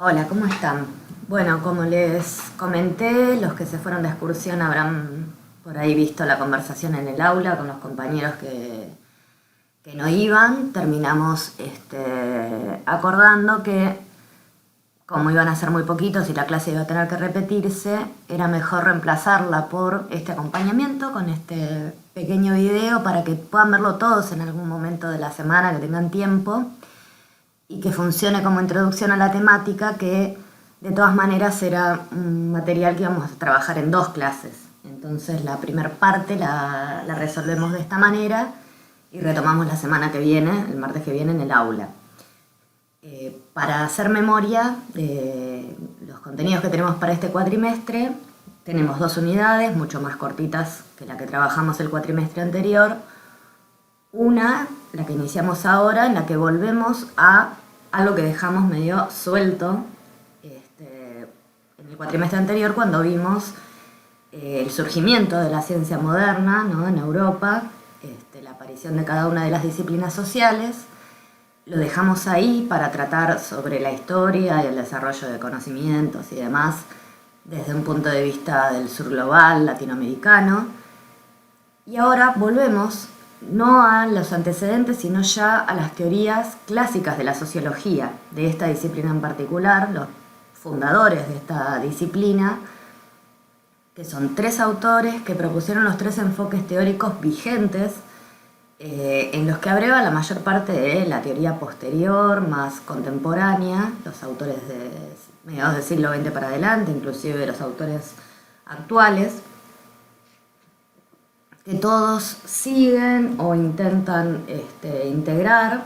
Hola, ¿cómo están? Bueno, como les comenté, los que se fueron de excursión habrán por ahí visto la conversación en el aula con los compañeros que no iban. Terminamos acordando que, como iban a ser muy poquitos y la clase iba a tener que repetirse, era mejor reemplazarla por este acompañamiento con este pequeño video para que puedan verlo todos en algún momento de la semana, que tengan tiempo y que funcione como introducción a la temática, que de todas maneras era un material que íbamos a trabajar en dos clases. Entonces la primera parte la resolvemos de esta manera y retomamos la semana que viene, el martes que viene, en el aula. Para hacer memoria de los contenidos que tenemos para este cuatrimestre, tenemos dos unidades mucho más cortitas que la que trabajamos el cuatrimestre anterior. Una, la que iniciamos ahora, en la que volvemos a algo que dejamos medio suelto en el cuatrimestre anterior, cuando vimos el surgimiento de la ciencia moderna, ¿no?, en Europa, la aparición de cada una de las disciplinas sociales. Lo dejamos ahí para tratar sobre la historia y el desarrollo de conocimientos y demás desde un punto de vista del sur global, latinoamericano. Y ahora volvemos no a los antecedentes, sino ya a las teorías clásicas de la sociología, de esta disciplina en particular, los fundadores de esta disciplina, que son tres autores que propusieron los tres enfoques teóricos vigentes, en los que abreva la mayor parte de la teoría posterior, más contemporánea, los autores de mediados del siglo XX para adelante, inclusive los autores actuales, que todos siguen o intentan integrar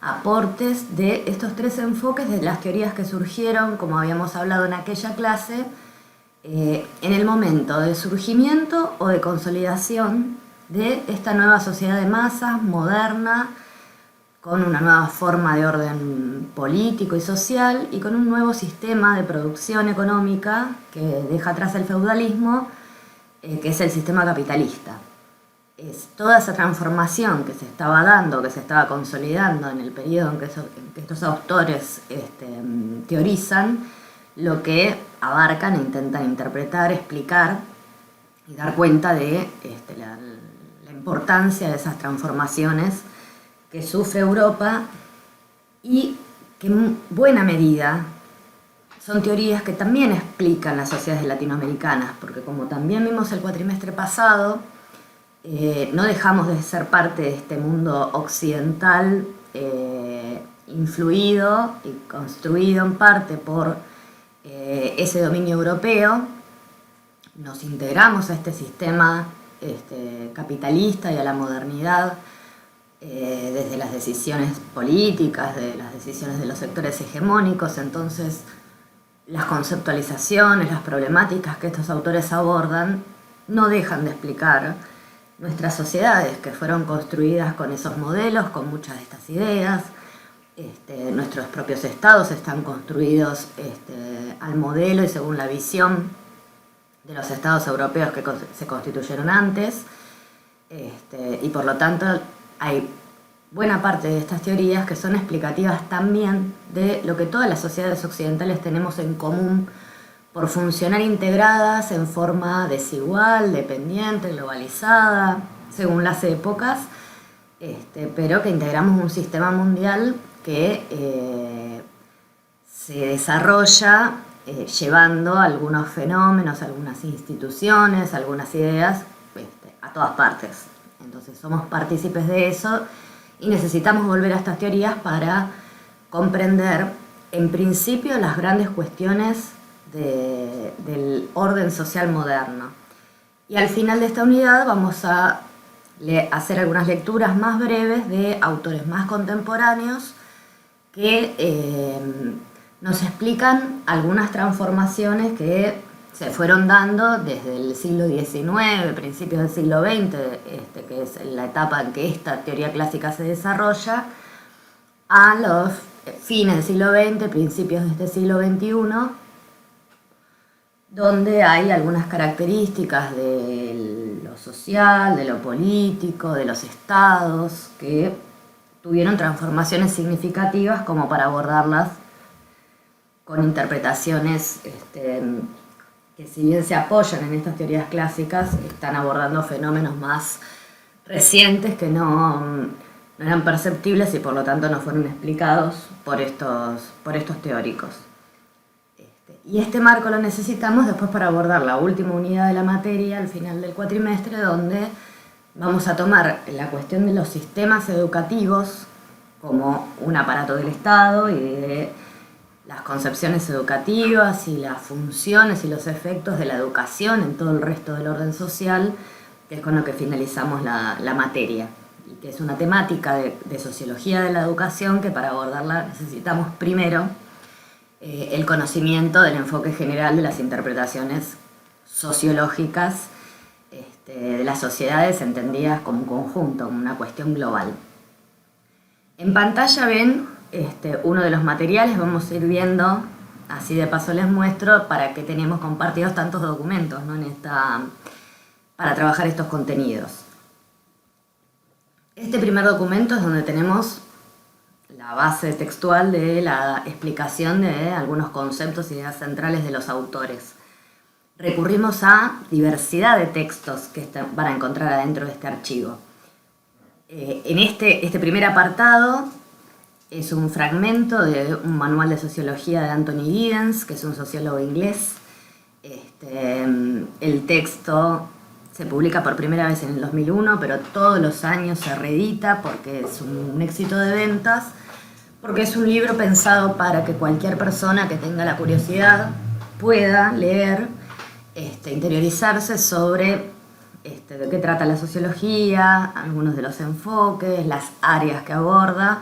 aportes de estos tres enfoques de las teorías que surgieron, como habíamos hablado en aquella clase, en el momento de surgimiento o de consolidación de esta nueva sociedad de masas moderna, con una nueva forma de orden político y social y con un nuevo sistema de producción económica que deja atrás el feudalismo, que es el sistema capitalista. Es toda esa transformación que se estaba dando, que se estaba consolidando en el periodo en que estos autores teorizan, lo que abarcan e intentan interpretar, explicar y dar cuenta de la importancia de esas transformaciones que sufre Europa, y que en buena medida son teorías que también explican las sociedades latinoamericanas, porque como también vimos el cuatrimestre pasado, no dejamos de ser parte de este mundo occidental, influido y construido en parte por ese dominio europeo. Nos integramos a este sistema capitalista y a la modernidad desde las decisiones políticas, de las decisiones de los sectores hegemónicos. Entonces, las conceptualizaciones, las problemáticas que estos autores abordan no dejan de explicar nuestras sociedades, que fueron construidas con esos modelos, con muchas de estas ideas. Nuestros propios estados están construidos al modelo y según la visión de los estados europeos que se constituyeron antes, y por lo tanto hay buena parte de estas teorías que son explicativas también de lo que todas las sociedades occidentales tenemos en común por funcionar integradas en forma desigual, dependiente, globalizada, según las épocas, pero que integramos un sistema mundial que se desarrolla llevando algunos fenómenos, algunas instituciones, algunas ideas a todas partes. Entonces somos partícipes de eso y necesitamos volver a estas teorías para comprender, en principio, las grandes cuestiones del orden social moderno. Y al final de esta unidad vamos a hacer algunas lecturas más breves de autores más contemporáneos que nos explican algunas transformaciones que se fueron dando desde el siglo XIX, principios del siglo XX, que es la etapa en que esta teoría clásica se desarrolla, a los fines del siglo XX, principios de este siglo XXI, donde hay algunas características de lo social, de lo político, de los estados, que tuvieron transformaciones significativas como para abordarlas con interpretaciones que si bien se apoyan en estas teorías clásicas, están abordando fenómenos más recientes que no eran perceptibles y por lo tanto no fueron explicados por estos teóricos. Y este marco lo necesitamos después para abordar la última unidad de la materia al final del cuatrimestre, donde vamos a tomar la cuestión de los sistemas educativos como un aparato del Estado y de las concepciones educativas y las funciones y los efectos de la educación en todo el resto del orden social, que es con lo que finalizamos la materia, y que es una temática de sociología de la educación que para abordarla necesitamos primero el conocimiento del enfoque general de las interpretaciones sociológicas de las sociedades entendidas como un conjunto, como una cuestión global. En pantalla ven uno de los materiales, vamos a ir viendo, así de paso les muestro, para que tenemos compartidos tantos documentos, ¿no? Para trabajar estos contenidos. Este primer documento es donde tenemos la base textual de la explicación de algunos conceptos y ideas centrales de los autores. Recurrimos a diversidad de textos que van a encontrar adentro de este archivo. En este primer apartado es un fragmento de un manual de sociología de Anthony Giddens, que es un sociólogo inglés. El texto se publica por primera vez en el 2001, pero todos los años se reedita porque es un éxito de ventas, porque es un libro pensado para que cualquier persona que tenga la curiosidad pueda leer, interiorizarse sobre de qué trata la sociología, algunos de los enfoques, las áreas que aborda,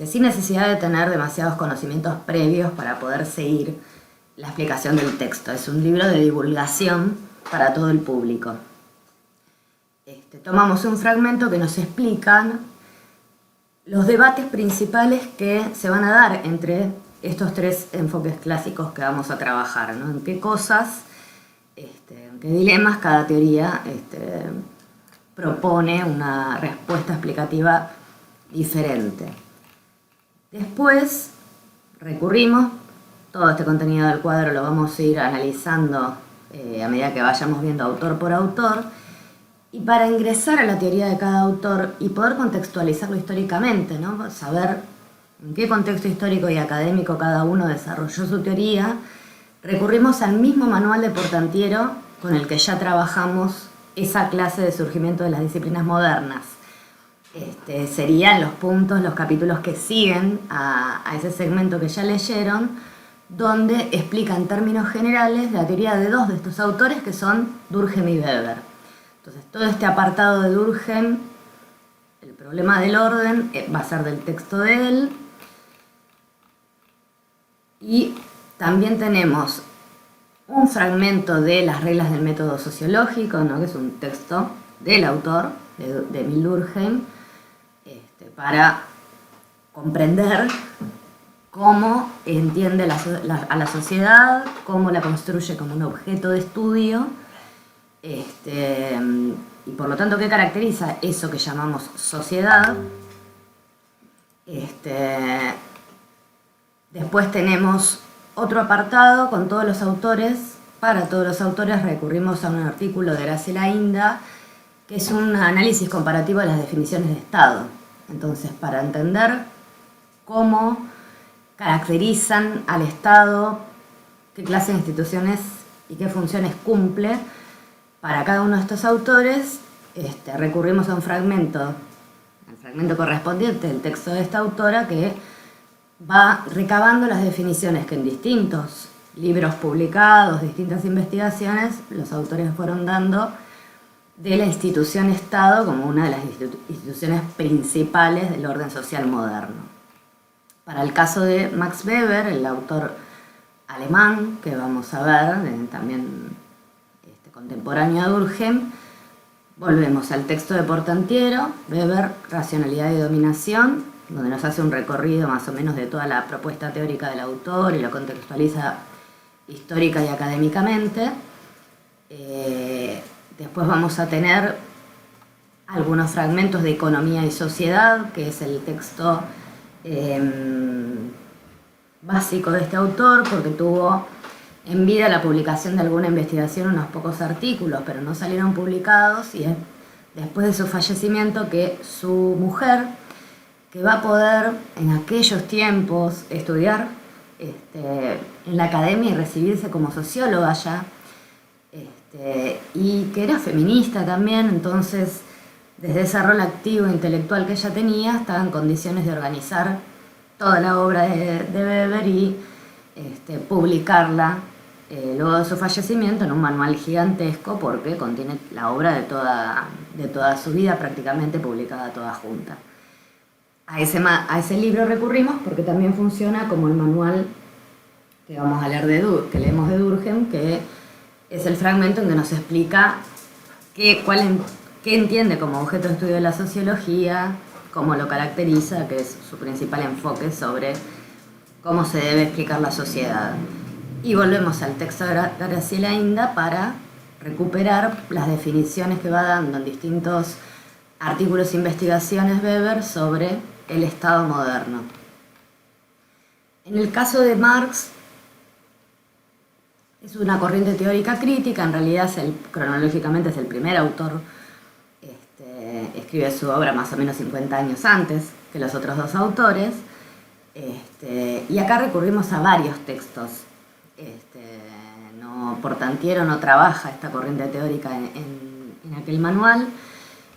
sin necesidad de tener demasiados conocimientos previos para poder seguir la explicación del texto. Es un libro de divulgación para todo el público. Tomamos un fragmento que nos explican los debates principales que se van a dar entre estos tres enfoques clásicos que vamos a trabajar, ¿no? En qué cosas, en qué dilemas cada teoría propone una respuesta explicativa diferente. Después recurrimos, todo este contenido del cuadro lo vamos a ir analizando a medida que vayamos viendo autor por autor, y para ingresar a la teoría de cada autor y poder contextualizarlo históricamente, ¿no? Saber en qué contexto histórico y académico cada uno desarrolló su teoría, recurrimos al mismo manual de Portantiero con el que ya trabajamos esa clase de surgimiento de las disciplinas modernas. Serían los puntos, los capítulos que siguen a ese segmento que ya leyeron, donde explica en términos generales la teoría de dos de estos autores, que son Durkheim y Weber. Entonces, todo este apartado de Durkheim, el problema del orden, va a ser del texto de él. Y también tenemos un fragmento de las reglas del método sociológico, ¿no? Que es un texto del autor, de Emil Durkheim, para comprender cómo entiende a la sociedad, cómo la construye como un objeto de estudio, y por lo tanto qué caracteriza eso que llamamos sociedad. Después tenemos otro apartado con todos los autores. Para todos los autores recurrimos a un artículo de Graciela Inda, que es un análisis comparativo de las definiciones de Estado. Entonces, para entender cómo caracterizan al Estado, qué clase de instituciones y qué funciones cumple, para cada uno de estos autores recurrimos a un fragmento, el fragmento correspondiente del texto de esta autora, que va recabando las definiciones que en distintos libros publicados, distintas investigaciones, los autores fueron dando de la institución Estado como una de las instituciones principales del orden social moderno. Para el caso de Max Weber, el autor alemán, que vamos a ver, también contemporáneo a Durkheim, volvemos al texto de Portantiero, Weber, Racionalidad y Dominación, donde nos hace un recorrido más o menos de toda la propuesta teórica del autor y lo contextualiza histórica y académicamente. Después vamos a tener algunos fragmentos de Economía y Sociedad, que es el texto básico de este autor, porque tuvo en vida la publicación de alguna investigación, unos pocos artículos, pero no salieron publicados, y es después de su fallecimiento que su mujer, que va a poder en aquellos tiempos estudiar en la academia y recibirse como socióloga ya, y que era feminista también, entonces desde ese rol activo intelectual que ella tenía, estaba en condiciones de organizar toda la obra de Weber y publicarla luego de su fallecimiento en un manual gigantesco, porque contiene la obra de toda su vida prácticamente publicada toda junta. A ese libro recurrimos porque también funciona como el manual que vamos a leer que leemos de Durkheim, que es el fragmento en que nos explica qué entiende como objeto de estudio de la sociología, cómo lo caracteriza, que es su principal enfoque sobre cómo se debe explicar la sociedad. Y volvemos al texto de Graciela Inda para recuperar las definiciones que va dando en distintos artículos e investigaciones Weber sobre el Estado moderno. En el caso de Marx, es una corriente teórica crítica, en realidad cronológicamente es el primer autor, escribe su obra más o menos 50 años antes que los otros dos autores, y acá recurrimos a varios textos. Portantiero no trabaja esta corriente teórica en aquel manual,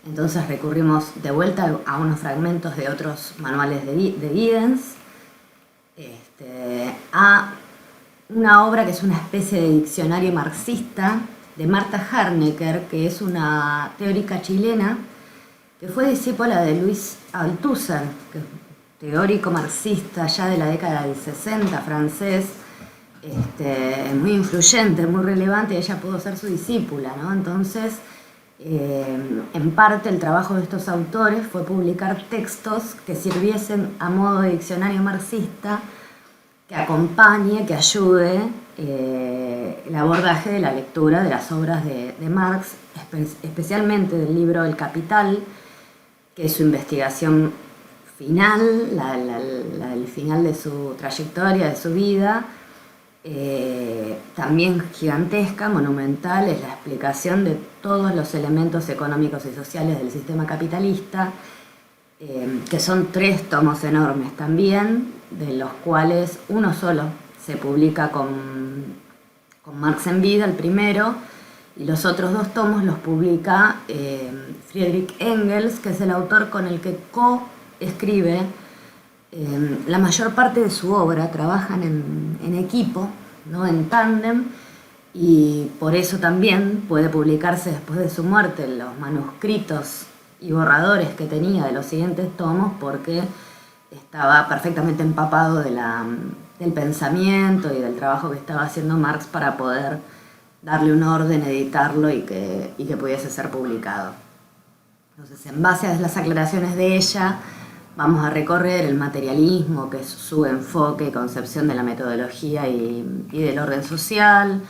entonces recurrimos de vuelta a unos fragmentos de otros manuales de Giddens, a una obra que es una especie de diccionario marxista de Marta Harnecker, que es una teórica chilena que fue discípula de Luis Althusser, que es teórico marxista ya de la década del 60, francés, muy influyente, muy relevante, y ella pudo ser su discípula, ¿no? Entonces, en parte el trabajo de estos autores fue publicar textos que sirviesen a modo de diccionario marxista, que acompañe, que ayude el abordaje de la lectura de las obras de Marx, especialmente del libro El Capital, que es su investigación final, el final de su trayectoria, de su vida, también gigantesca, monumental, es la explicación de todos los elementos económicos y sociales del sistema capitalista, que son 3 tomos enormes también, de los cuales uno solo se publica con Marx en vida, el primero, y los otros 2 tomos los publica Friedrich Engels, que es el autor con el que co-escribe la mayor parte de su obra. Trabajan en equipo, ¿no? En tándem, y por eso también puede publicarse después de su muerte los manuscritos y borradores que tenía de los siguientes tomos, porque estaba perfectamente empapado del pensamiento y del trabajo que estaba haciendo Marx para poder darle un orden, editarlo y que pudiese ser publicado. Entonces, en base a las aclaraciones de ella, vamos a recorrer el materialismo, que es su enfoque y concepción de la metodología y del orden social,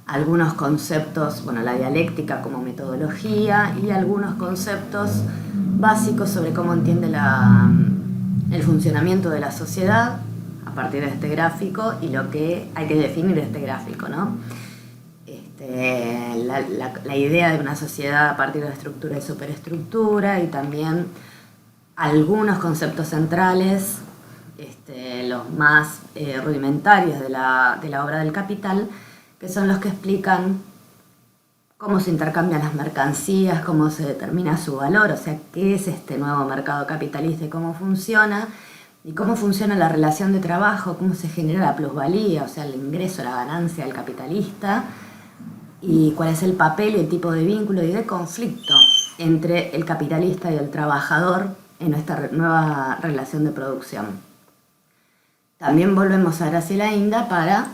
algunos conceptos, la dialéctica como metodología, y algunos conceptos básicos sobre cómo entiende el funcionamiento de la sociedad a partir de este gráfico y lo que hay que definir de este gráfico, ¿no? La idea de una sociedad a partir de estructura y superestructura, y también algunos conceptos centrales, los más rudimentarios de la obra del Capital, que son los que explican cómo se intercambian las mercancías, cómo se determina su valor, o sea, qué es este nuevo mercado capitalista y cómo funciona la relación de trabajo, cómo se genera la plusvalía, o sea, el ingreso, la ganancia del capitalista, y cuál es el papel y el tipo de vínculo y de conflicto entre el capitalista y el trabajador en esta nueva relación de producción. También volvemos a Graciela Inda para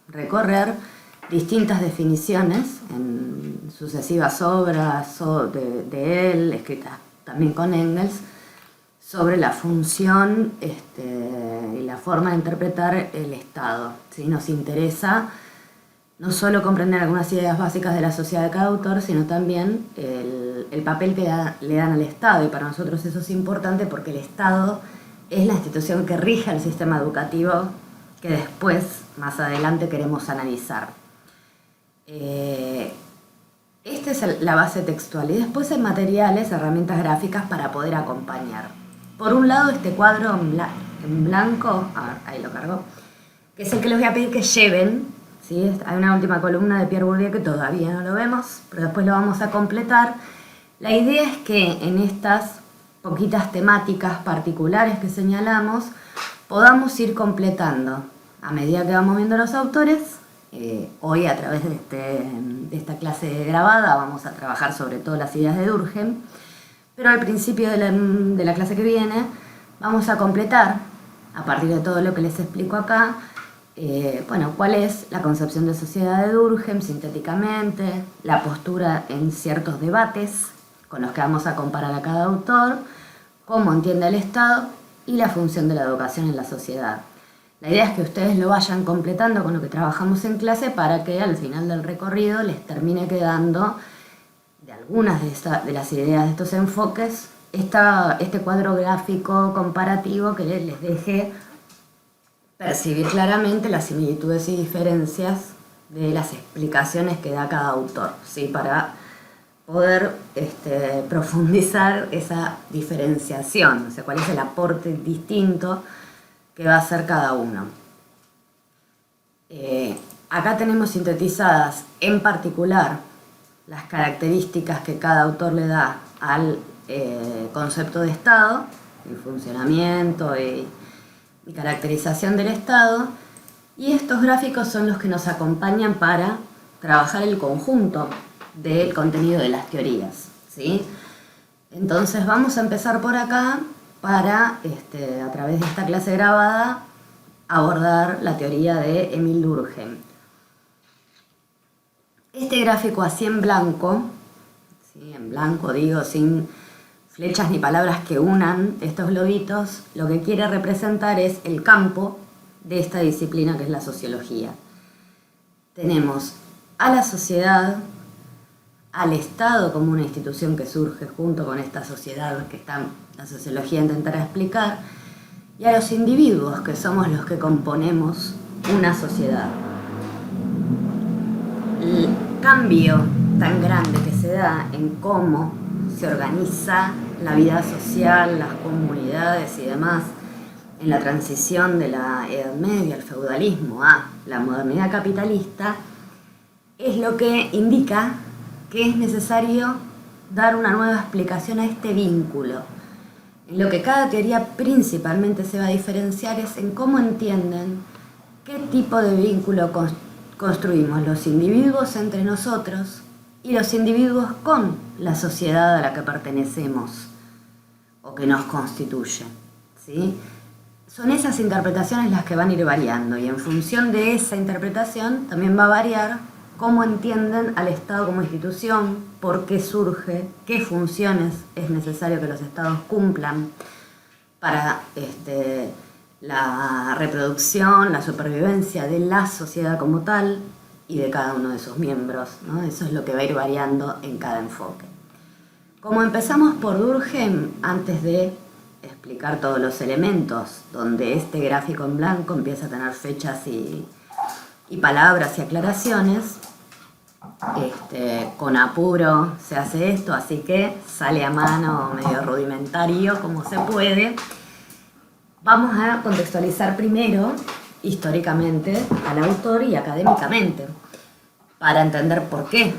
recorrer distintas definiciones en sucesivas obras de él, escritas también con Engels, sobre la función y la forma de interpretar el Estado. ¿Sí? Nos interesa no solo comprender algunas ideas básicas de la sociedad de cada autor, sino también el papel que le dan al Estado, y para nosotros eso es importante porque el Estado es la institución que rige el sistema educativo que después, más adelante, queremos analizar. Esta es la base textual, y después hay materiales, herramientas gráficas para poder acompañar. Por un lado, este cuadro en blanco, ahí lo cargo, que es el que les voy a pedir que lleven, ¿sí? Hay una última columna de Pierre Bourdieu que todavía no lo vemos, pero después lo vamos a completar. La idea es que en estas poquitas temáticas particulares que señalamos, podamos ir completando a medida que vamos viendo los autores. Hoy, a través de esta clase grabada, vamos a trabajar sobre todo las ideas de Durkheim, pero al principio de la clase que viene vamos a completar, a partir de todo lo que les explico acá, cuál es la concepción de sociedad de Durkheim sintéticamente, la postura en ciertos debates con los que vamos a comparar a cada autor, cómo entiende el Estado y la función de la educación en la sociedad. La idea es que ustedes lo vayan completando con lo que trabajamos en clase para que al final del recorrido les termine quedando de algunas de las ideas de estos enfoques este cuadro gráfico comparativo que les deje percibir claramente las similitudes y diferencias de las explicaciones que da cada autor, ¿sí? Para poder profundizar esa diferenciación, o sea, cuál es el aporte distinto que va a hacer cada uno. Acá tenemos sintetizadas en particular las características que cada autor le da al concepto de Estado, el funcionamiento y caracterización del Estado, y estos gráficos son los que nos acompañan para trabajar el conjunto del contenido de las teorías, ¿sí? Entonces vamos a empezar por acá para, a través de esta clase grabada, abordar la teoría de Émile Durkheim. Este gráfico así en blanco, ¿sí? En blanco digo, sin flechas ni palabras que unan estos globitos, lo que quiere representar es el campo de esta disciplina que es la sociología. Tenemos a la sociedad, al Estado como una institución que surge junto con esta sociedad que la sociología intentará explicar, y a los individuos que somos los que componemos una sociedad. El cambio tan grande que se da en cómo se organiza la vida social, las comunidades y demás, en la transición de la Edad Media, el feudalismo, a la modernidad capitalista, es lo que indica que es necesario dar una nueva explicación a este vínculo. En lo que cada teoría principalmente se va a diferenciar es en cómo entienden qué tipo de vínculo construimos los individuos entre nosotros y los individuos con la sociedad a la que pertenecemos o que nos constituye, ¿sí? Son esas interpretaciones las que van a ir variando, y en función de esa interpretación también va a variar cómo entienden al Estado como institución, por qué surge, qué funciones es necesario que los Estados cumplan para la reproducción, la supervivencia de la sociedad como tal y de cada uno de sus miembros, ¿no? Eso es lo que va a ir variando en cada enfoque. Como empezamos por Durkheim, antes de explicar todos los elementos, donde este gráfico en blanco empieza a tener fechas y palabras y aclaraciones, con apuro se hace esto, así que sale a mano medio rudimentario como se puede. Vamos a contextualizar primero, históricamente, al autor y académicamente, para entender por qué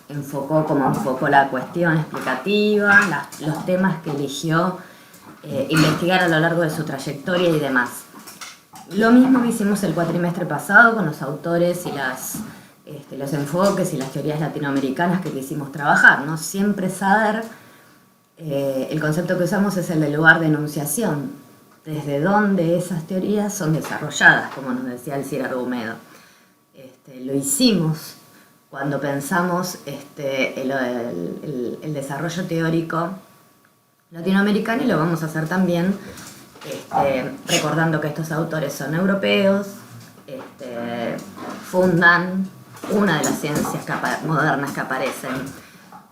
enfocó como enfocó la cuestión explicativa, los temas que eligió investigar a lo largo de su trayectoria y demás. Lo mismo que hicimos el cuatrimestre pasado con los autores y los enfoques y las teorías latinoamericanas que quisimos trabajar, ¿no? Siempre saber, el concepto que usamos es el del lugar de enunciación, desde donde esas teorías son desarrolladas, como nos decía Alcira Argumedo. Lo hicimos cuando pensamos el desarrollo teórico latinoamericano, y lo vamos a hacer también recordando que estos autores son europeos, fundan una de las ciencias modernas que aparecen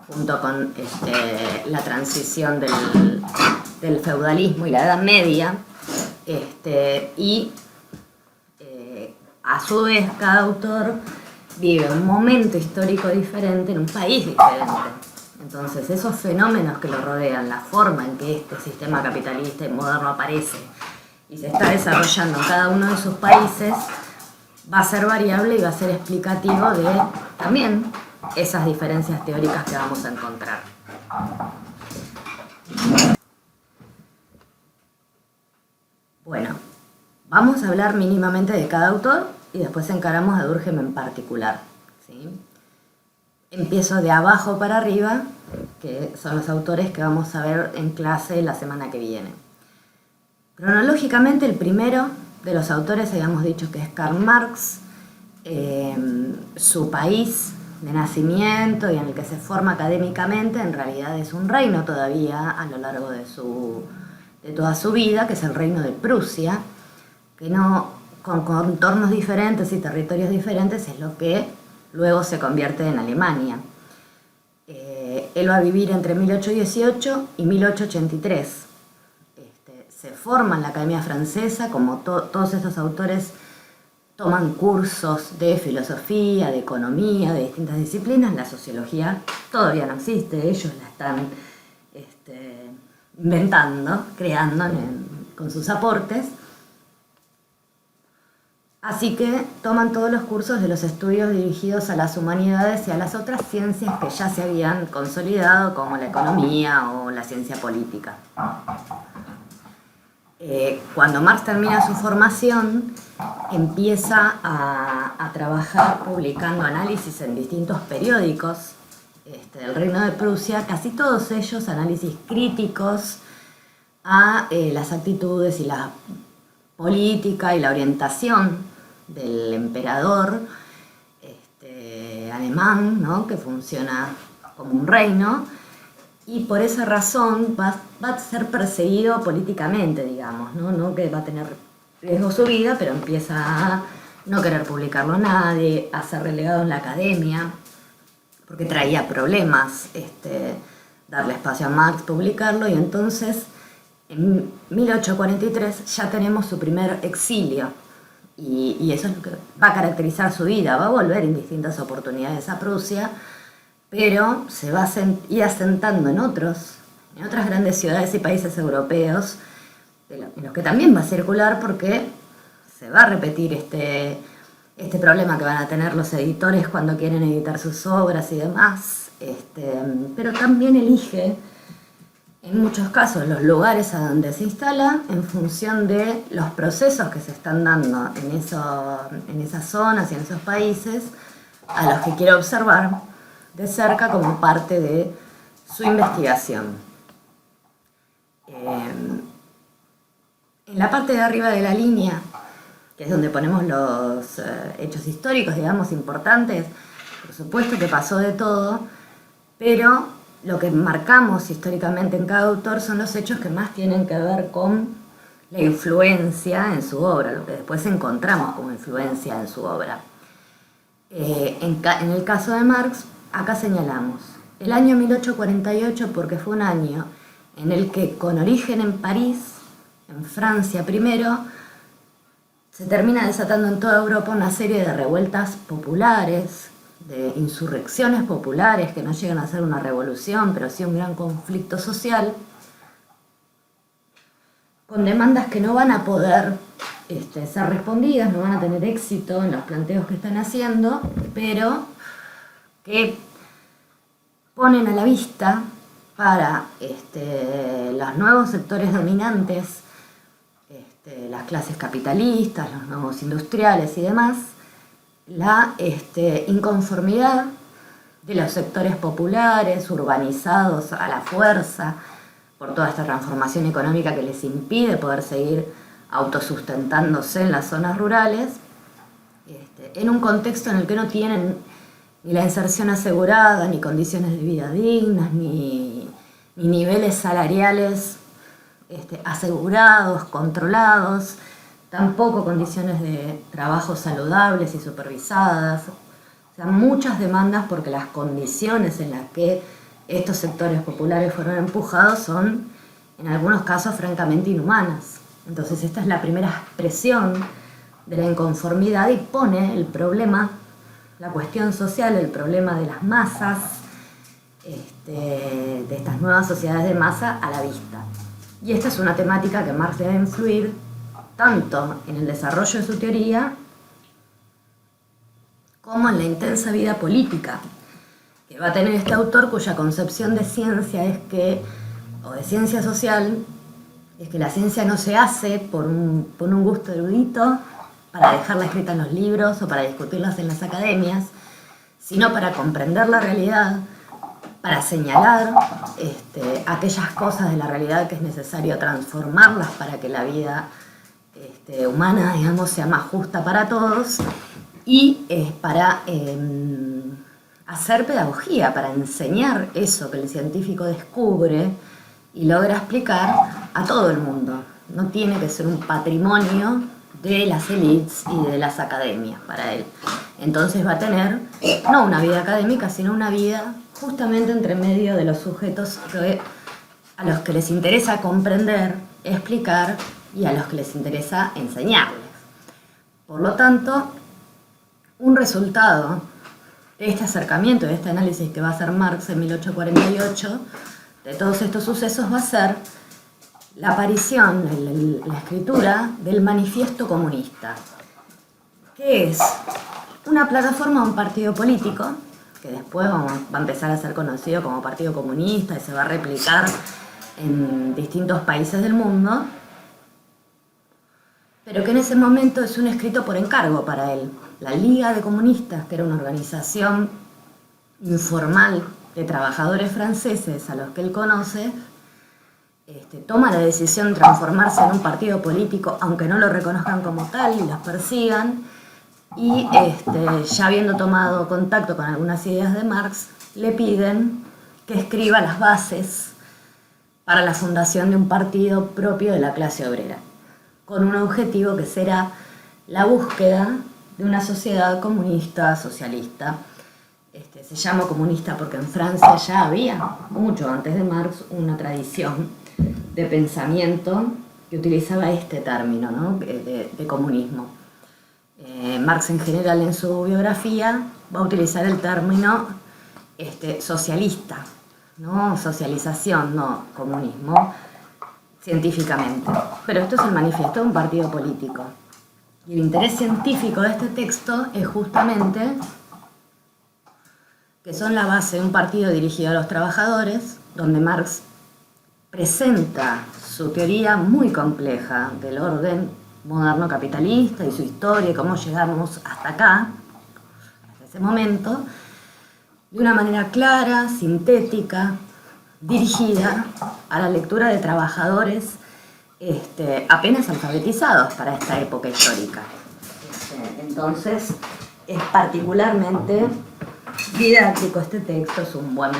junto con la transición del feudalismo y la Edad Media, y a su vez, cada autor vive un momento histórico diferente en un país diferente. Entonces, esos fenómenos que lo rodean, la forma en que este sistema capitalista y moderno aparece y se está desarrollando en cada uno de sus países, va a ser variable y va a ser explicativo de también esas diferencias teóricas que vamos a encontrar. Bueno, vamos a hablar mínimamente de cada autor y después encaramos a Durkheim en particular, ¿sí? Empiezo de abajo para arriba, que son los autores que vamos a ver en clase la semana que viene. Cronológicamente, el primero de los autores habíamos dicho que es Karl Marx. Su país de nacimiento y en el que se forma académicamente en realidad es un reino todavía a lo largo de toda su vida, que es el reino de Prusia, que con contornos diferentes y territorios diferentes es lo que luego se convierte en Alemania. Él va a vivir entre 1818 y 1883. Se forma en la Academia Francesa, como todos estos autores toman cursos de filosofía, de economía, de distintas disciplinas. La sociología todavía no existe, ellos la están inventando, creando con sus aportes. Así que toman todos los cursos de los estudios dirigidos a las humanidades y a las otras ciencias que ya se habían consolidado, como la economía o la ciencia política. Cuando Marx termina su formación, empieza a trabajar publicando análisis en distintos periódicos del Reino de Prusia, casi todos ellos análisis críticos a las actitudes y la política y la orientación del emperador alemán, ¿no? Que funciona como un reino, y por esa razón va a ser perseguido políticamente, digamos, ¿no? Que va a tener riesgo su vida, pero empieza a no querer publicarlo a nadie, a ser relegado en la academia, porque traía problemas darle espacio a Marx, publicarlo, y entonces en 1843 ya tenemos su primer exilio, y eso es lo que va a caracterizar su vida. Va a volver en distintas oportunidades a Prusia, pero se va a ir asentando en otras grandes ciudades y países europeos, en los que también va a circular, porque se va a repetir este problema que van a tener los editores cuando quieren editar sus obras y demás, pero también elige en muchos casos los lugares a donde se instala en función de los procesos que se están dando en esas zonas y en esos países, a los que quiere observar de cerca como parte de su investigación. En la parte de arriba de la línea, que es donde ponemos los hechos históricos, digamos, importantes, por supuesto que pasó de todo, pero lo que marcamos históricamente en cada autor son los hechos que más tienen que ver con la influencia en su obra, lo que después encontramos como influencia en su obra. En el caso de Marx, acá señalamos el año 1848 porque fue un año en el que, con origen en París, en Francia primero, se termina desatando en toda Europa una serie de revueltas populares, de insurrecciones populares que no llegan a ser una revolución, pero sí un gran conflicto social, con demandas que no van a poder ser respondidas, no van a tener éxito en los planteos que están haciendo, pero que ponen a la vista para los nuevos sectores dominantes, las clases capitalistas, los nuevos industriales y demás, la inconformidad de los sectores populares, urbanizados a la fuerza, por toda esta transformación económica que les impide poder seguir autosustentándose en las zonas rurales, en un contexto en el que no tienen ni la inserción asegurada, ni condiciones de vida dignas, ni niveles salariales asegurados, controlados, tampoco condiciones de trabajo saludables y supervisadas. O sea, muchas demandas, porque las condiciones en las que estos sectores populares fueron empujados son, en algunos casos, francamente inhumanas. Entonces, esta es la primera expresión de la inconformidad y pone el problema, la cuestión social, el problema de las masas, de estas nuevas sociedades de masa a la vista. Y esta es una temática que Marx debe influir tanto en el desarrollo de su teoría como en la intensa vida política que va a tener este autor, cuya concepción de ciencia o de ciencia social, es que la ciencia no se hace por un gusto erudito, para dejarla escrita en los libros o para discutirlas en las academias, sino para comprender la realidad, para señalar aquellas cosas de la realidad que es necesario transformarlas para que la vida humana, digamos, sea más justa para todos, y para hacer pedagogía, para enseñar eso que el científico descubre y logra explicar a todo el mundo. No tiene que ser un patrimonio de las élites y de las academias para él. Entonces va a tener no una vida académica, sino una vida justamente entre medio de los sujetos a los que les interesa comprender, explicar y a los que les interesa enseñarles. Por lo tanto, un resultado de este acercamiento, de este análisis que va a hacer Marx en 1848, de todos estos sucesos, va a ser la aparición, la escritura del Manifiesto Comunista, que es una plataforma de un partido político, que después va a empezar a ser conocido como Partido Comunista y se va a replicar en distintos países del mundo, pero que en ese momento es un escrito por encargo para él. La Liga de Comunistas, que era una organización informal de trabajadores franceses a los que él conoce, toma la decisión de transformarse en un partido político, aunque no lo reconozcan como tal y los persigan, y ya habiendo tomado contacto con algunas ideas de Marx, le piden que escriba las bases para la fundación de un partido propio de la clase obrera, con un objetivo que será la búsqueda de una sociedad comunista, socialista. Se llama comunista porque en Francia ya había, mucho antes de Marx, una tradición de pensamiento que utilizaba este término, ¿no? de comunismo. Marx en general en su biografía va a utilizar el término socialista, no socialización, no comunismo, científicamente. Pero esto es el manifiesto de un partido político. Y el interés científico de este texto es justamente que son la base de un partido dirigido a los trabajadores, donde Marx presenta su teoría muy compleja del orden moderno capitalista y su historia y cómo llegamos hasta acá, hasta ese momento, de una manera clara, sintética, dirigida a la lectura de trabajadores apenas alfabetizados para esta época histórica. Entonces, es particularmente didáctico este texto, es un buen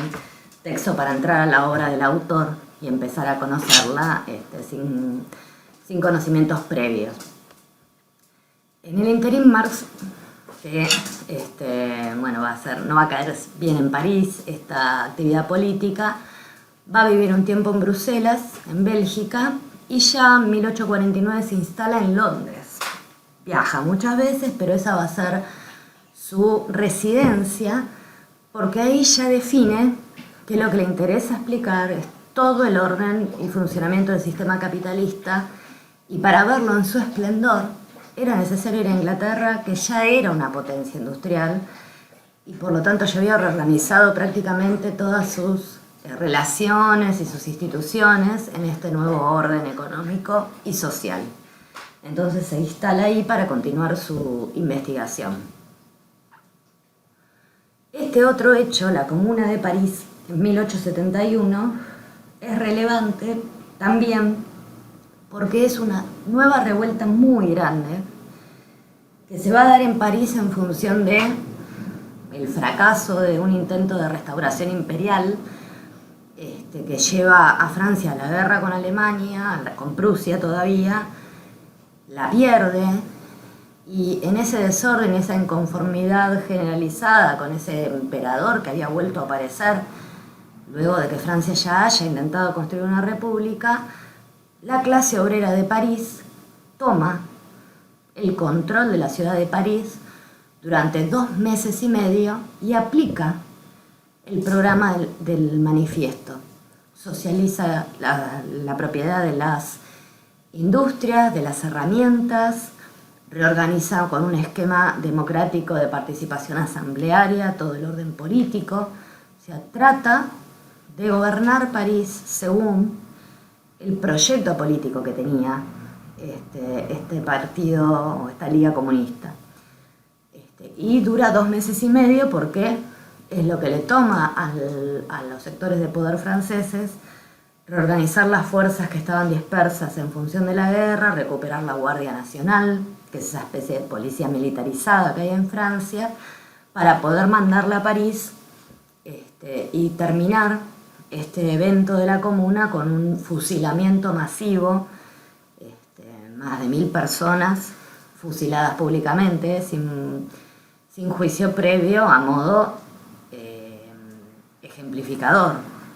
texto para entrar a la obra del autor y empezar a conocerla sin conocimientos previos. En el interín, Marx, que no va a caer bien en París esta actividad política, va a vivir un tiempo en Bruselas, en Bélgica, y ya en 1849 se instala en Londres. Viaja muchas veces, pero esa va a ser su residencia, porque ahí ya define que lo que le interesa explicar es todo el orden y funcionamiento del sistema capitalista, y para verlo en su esplendor era necesario ir a Inglaterra, que ya era una potencia industrial, y por lo tanto ya había reorganizado prácticamente todas sus relaciones y sus instituciones en este nuevo orden económico y social. Entonces se instala ahí para continuar su investigación. Este otro hecho, la Comuna de París, en 1871, es relevante también porque es una nueva revuelta muy grande que se va a dar en París en función de el fracaso de un intento de restauración imperial que lleva a Francia a la guerra con Alemania, con Prusia todavía, la pierde, y en ese desorden, esa inconformidad generalizada con ese emperador que había vuelto a aparecer luego de que Francia ya haya intentado construir una república, la clase obrera de París toma el control de la ciudad de París durante 2 meses y medio y aplica el programa del manifiesto. Socializa la propiedad de las industrias, de las herramientas, reorganiza con un esquema democrático de participación asamblearia todo el orden político. O sea, trata de gobernar París según el proyecto político que tenía este partido o esta liga comunista. Y dura 2 meses y medio porque es lo que le toma a los sectores de poder franceses reorganizar las fuerzas que estaban dispersas en función de la guerra, recuperar la Guardia Nacional, que es esa especie de policía militarizada que hay en Francia, para poder mandarla a París y terminar este evento de la Comuna con un fusilamiento masivo, más de 1000 personas fusiladas públicamente, sin juicio previo, a modo ejemplificador,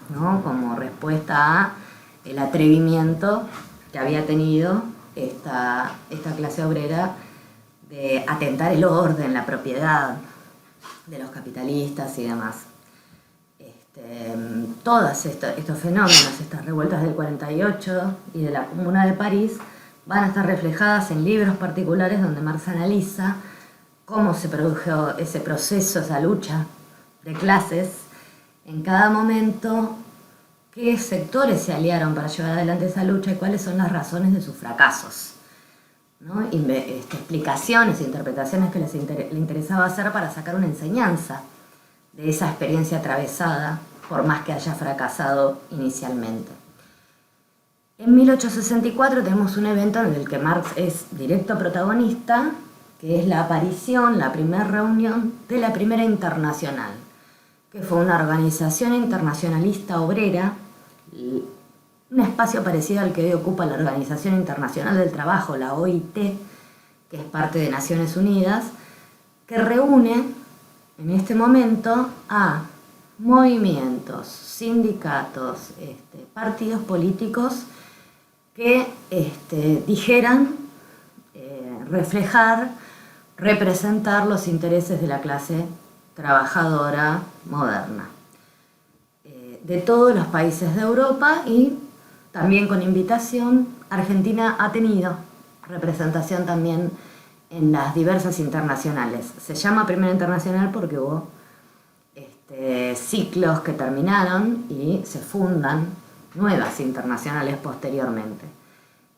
¿no? Como respuesta a el atrevimiento que había tenido esta clase obrera de atentar el orden, la propiedad de los capitalistas y demás. Todos estos fenómenos, estas revueltas del 48 y de la Comuna de París, van a estar reflejadas en libros particulares donde Marx analiza cómo se produjo ese proceso, esa lucha de clases en cada momento, qué sectores se aliaron para llevar adelante esa lucha y cuáles son las razones de sus fracasos, ¿no? Explicaciones e interpretaciones que le interesaba hacer para sacar una enseñanza de esa experiencia atravesada, por más que haya fracasado inicialmente. En 1864 tenemos un evento en el que Marx es directo protagonista, que es la aparición, la primera reunión de la Primera Internacional, que fue una organización internacionalista obrera, un espacio parecido al que hoy ocupa la Organización Internacional del Trabajo, la OIT, que es parte de Naciones Unidas, que reúne en este momento a movimientos, sindicatos, partidos políticos que dijeran reflejar, representar los intereses de la clase trabajadora moderna, de todos los países de Europa, y también con invitación. Argentina ha tenido representación también en las diversas internacionales. Se llama Primera Internacional porque hubo ciclos que terminaron y se fundan nuevas internacionales posteriormente.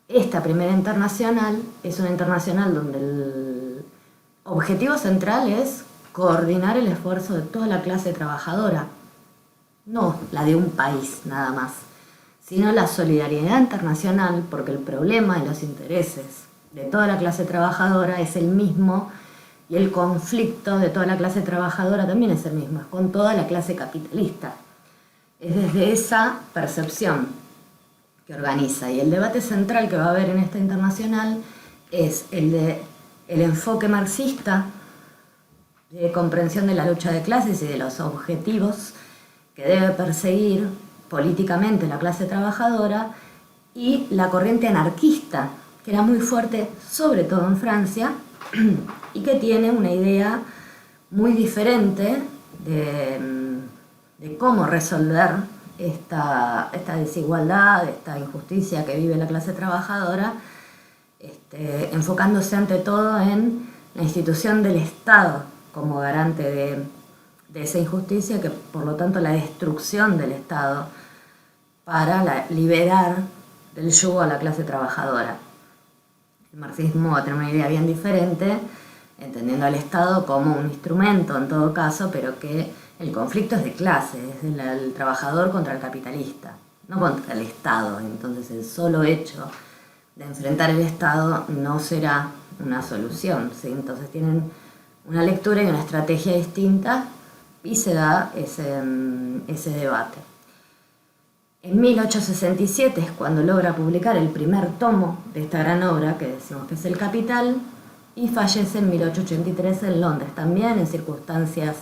Esta Primera Internacional es una internacional donde el objetivo central es coordinar el esfuerzo de toda la clase trabajadora, no la de un país nada más, sino la solidaridad internacional, porque el problema y los intereses de toda la clase trabajadora es el mismo, y el conflicto de toda la clase trabajadora también es el mismo, es con toda la clase capitalista. Es desde esa percepción que organiza, y el debate central que va a haber en esta internacional es el enfoque marxista de comprensión de la lucha de clases y de los objetivos que debe perseguir políticamente la clase trabajadora, y la corriente anarquista, que era muy fuerte, sobre todo en Francia, y que tiene una idea muy diferente de cómo resolver esta desigualdad, esta injusticia que vive la clase trabajadora, enfocándose ante todo en la institución del Estado como garante de esa injusticia, que por lo tanto la destrucción del Estado para liberar del yugo a la clase trabajadora. El marxismo va a tener una idea bien diferente, entendiendo al Estado como un instrumento en todo caso, pero que el conflicto es de clase, es el trabajador contra el capitalista, no contra el Estado. Entonces el solo hecho de enfrentar el Estado no será una solución, ¿sí? Entonces tienen una lectura y una estrategia distinta, y se da ese debate. En 1867 es cuando logra publicar el primer tomo de esta gran obra, que decimos que es El Capital, y fallece en 1883 en Londres, también en circunstancias,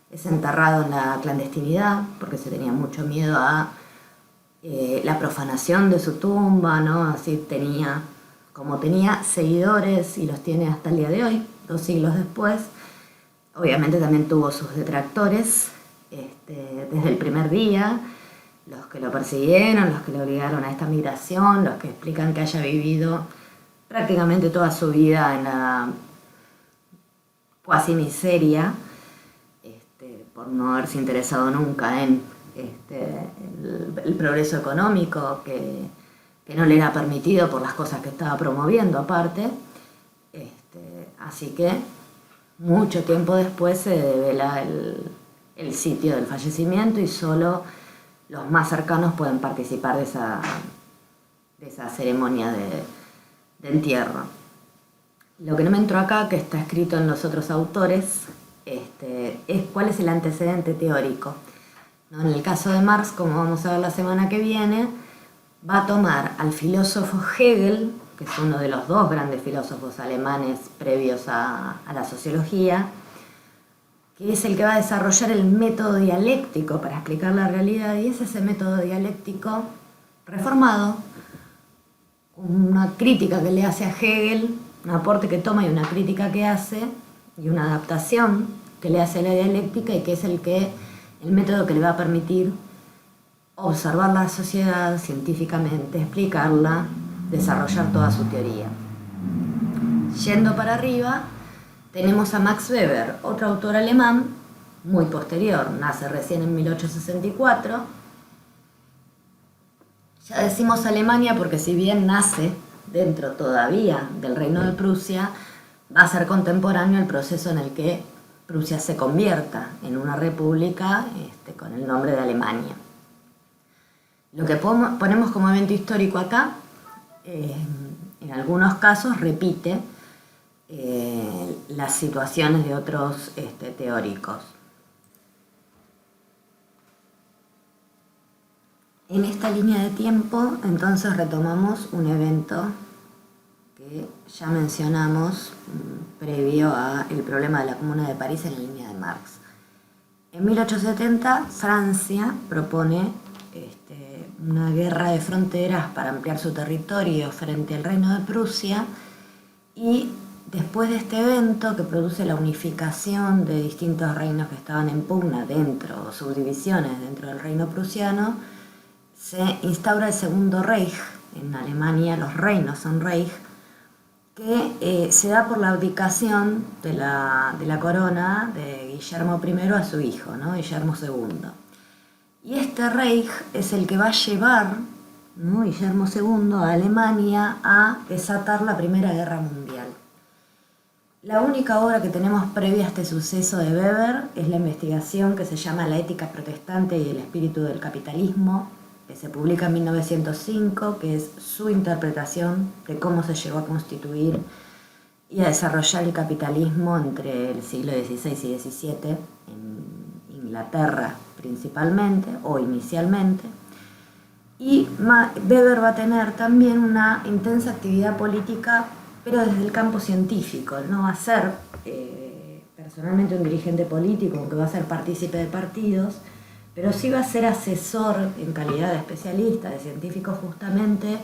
es enterrado en la clandestinidad, porque se tenía mucho miedo a la profanación de su tumba, ¿no? Así tenía como tenía seguidores y los tiene hasta el día de hoy, 2 siglos después, obviamente también tuvo sus detractores desde el primer día, los que lo persiguieron, los que le obligaron a esta migración, los que explican que haya vivido prácticamente toda su vida en la cuasi miseria, por no haberse interesado nunca en el progreso económico que no le era permitido por las cosas que estaba promoviendo aparte. Así que mucho tiempo después se devela el sitio del fallecimiento y solo los más cercanos pueden participar de esa ceremonia de entierro. Lo que no me entró acá, que está escrito en los otros autores, es cuál es el antecedente teórico, ¿no? En el caso de Marx, como vamos a ver la semana que viene, va a tomar al filósofo Hegel, que es uno de los 2 grandes filósofos alemanes previos a la sociología, que es el que va a desarrollar el método dialéctico para explicar la realidad, y es ese método dialéctico reformado, una crítica que le hace a Hegel, un aporte que toma y una crítica que hace, y una adaptación que le hace a la dialéctica, y que es el método que le va a permitir observar la sociedad científicamente, explicarla, desarrollar toda su teoría. Yendo para arriba, tenemos a Max Weber, otro autor alemán muy posterior, nace recién en 1864. Ya decimos Alemania porque si bien nace dentro todavía del Reino de Prusia, va a ser contemporáneo el proceso en el que Prusia se convierta en una república con el nombre de Alemania. Lo que ponemos como evento histórico acá, en algunos casos repite las situaciones de otros teóricos. En esta línea de tiempo, entonces retomamos un evento que ya mencionamos previo al problema de la Comuna de París en la línea de Marx. En 1870, Francia propone una guerra de fronteras para ampliar su territorio frente al Reino de Prusia, y después de este evento, que produce la unificación de distintos reinos que estaban en pugna dentro, o subdivisiones dentro del reino prusiano, se instaura el Segundo Reich. En Alemania los reinos son Reich, que se da por la abdicación de la corona de Guillermo I a su hijo, ¿no? Guillermo II. Y este Reich es el que va a llevar, ¿no? Guillermo II a Alemania a desatar la Primera Guerra Mundial. La única obra que tenemos previa a este suceso de Weber es la investigación que se llama La ética protestante y el espíritu del capitalismo, que se publica en 1905, que es su interpretación de cómo se llegó a constituir y a desarrollar el capitalismo entre el siglo XVI y XVII, en Inglaterra principalmente, o inicialmente. Y Weber va a tener también una intensa actividad política, pero desde el campo científico. No va a ser personalmente un dirigente político, aunque va a ser partícipe de partidos, pero sí va a ser asesor en calidad de especialista, de científico, justamente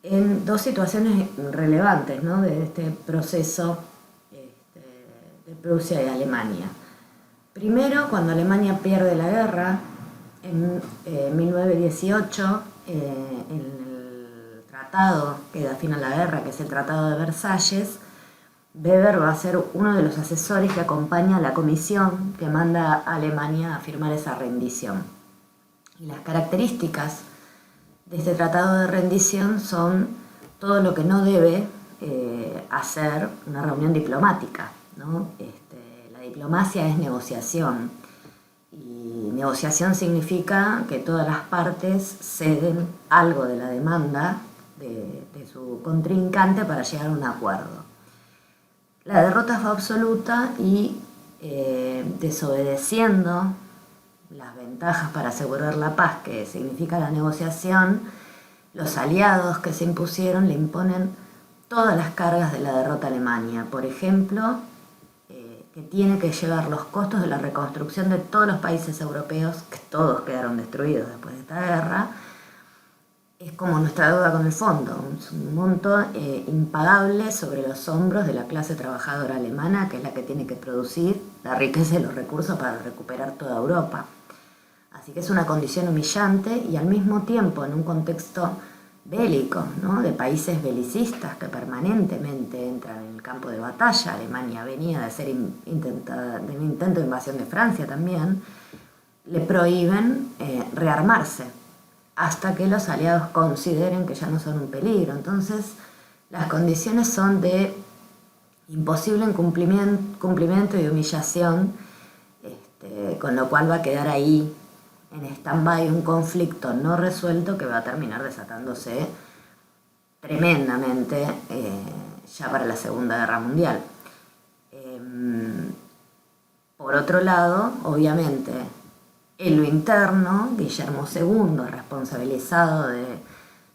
en 2 situaciones relevantes, ¿no? De este proceso de Prusia y Alemania. Primero, cuando Alemania pierde la guerra, en 1918, el tratado que da fin a la guerra, que es el Tratado de Versalles, Weber va a ser uno de los asesores que acompaña a la comisión que manda a Alemania a firmar esa rendición. Y las características de este tratado de rendición son todo lo que no debe hacer una reunión diplomática, ¿no? La diplomacia es negociación, y negociación significa que todas las partes ceden algo de la demanda de su contrincante para llegar a un acuerdo. La derrota fue absoluta y desobedeciendo las ventajas para asegurar la paz que significa la negociación, los aliados que se impusieron le imponen todas las cargas de la derrota a Alemania. Por ejemplo, que tiene que llevar los costos de la reconstrucción de todos los países europeos, que todos quedaron destruidos después de esta guerra, es como nuestra deuda con el fondo, es un monto impagable sobre los hombros de la clase trabajadora alemana, que es la que tiene que producir la riqueza y los recursos para recuperar toda Europa. Así que es una condición humillante y al mismo tiempo en un contexto bélico, ¿no? De países belicistas que permanentemente entran en el campo de batalla. Alemania venía de hacer de un intento de invasión de Francia también. Le prohíben rearmarse hasta que los aliados consideren que ya no son un peligro. Entonces, las condiciones son de imposible cumplimiento y humillación, con lo cual va a quedar ahí en stand-by un conflicto no resuelto que va a terminar desatándose tremendamente ya para la Segunda Guerra Mundial. Por otro lado, obviamente, en lo interno, Guillermo II, responsabilizado de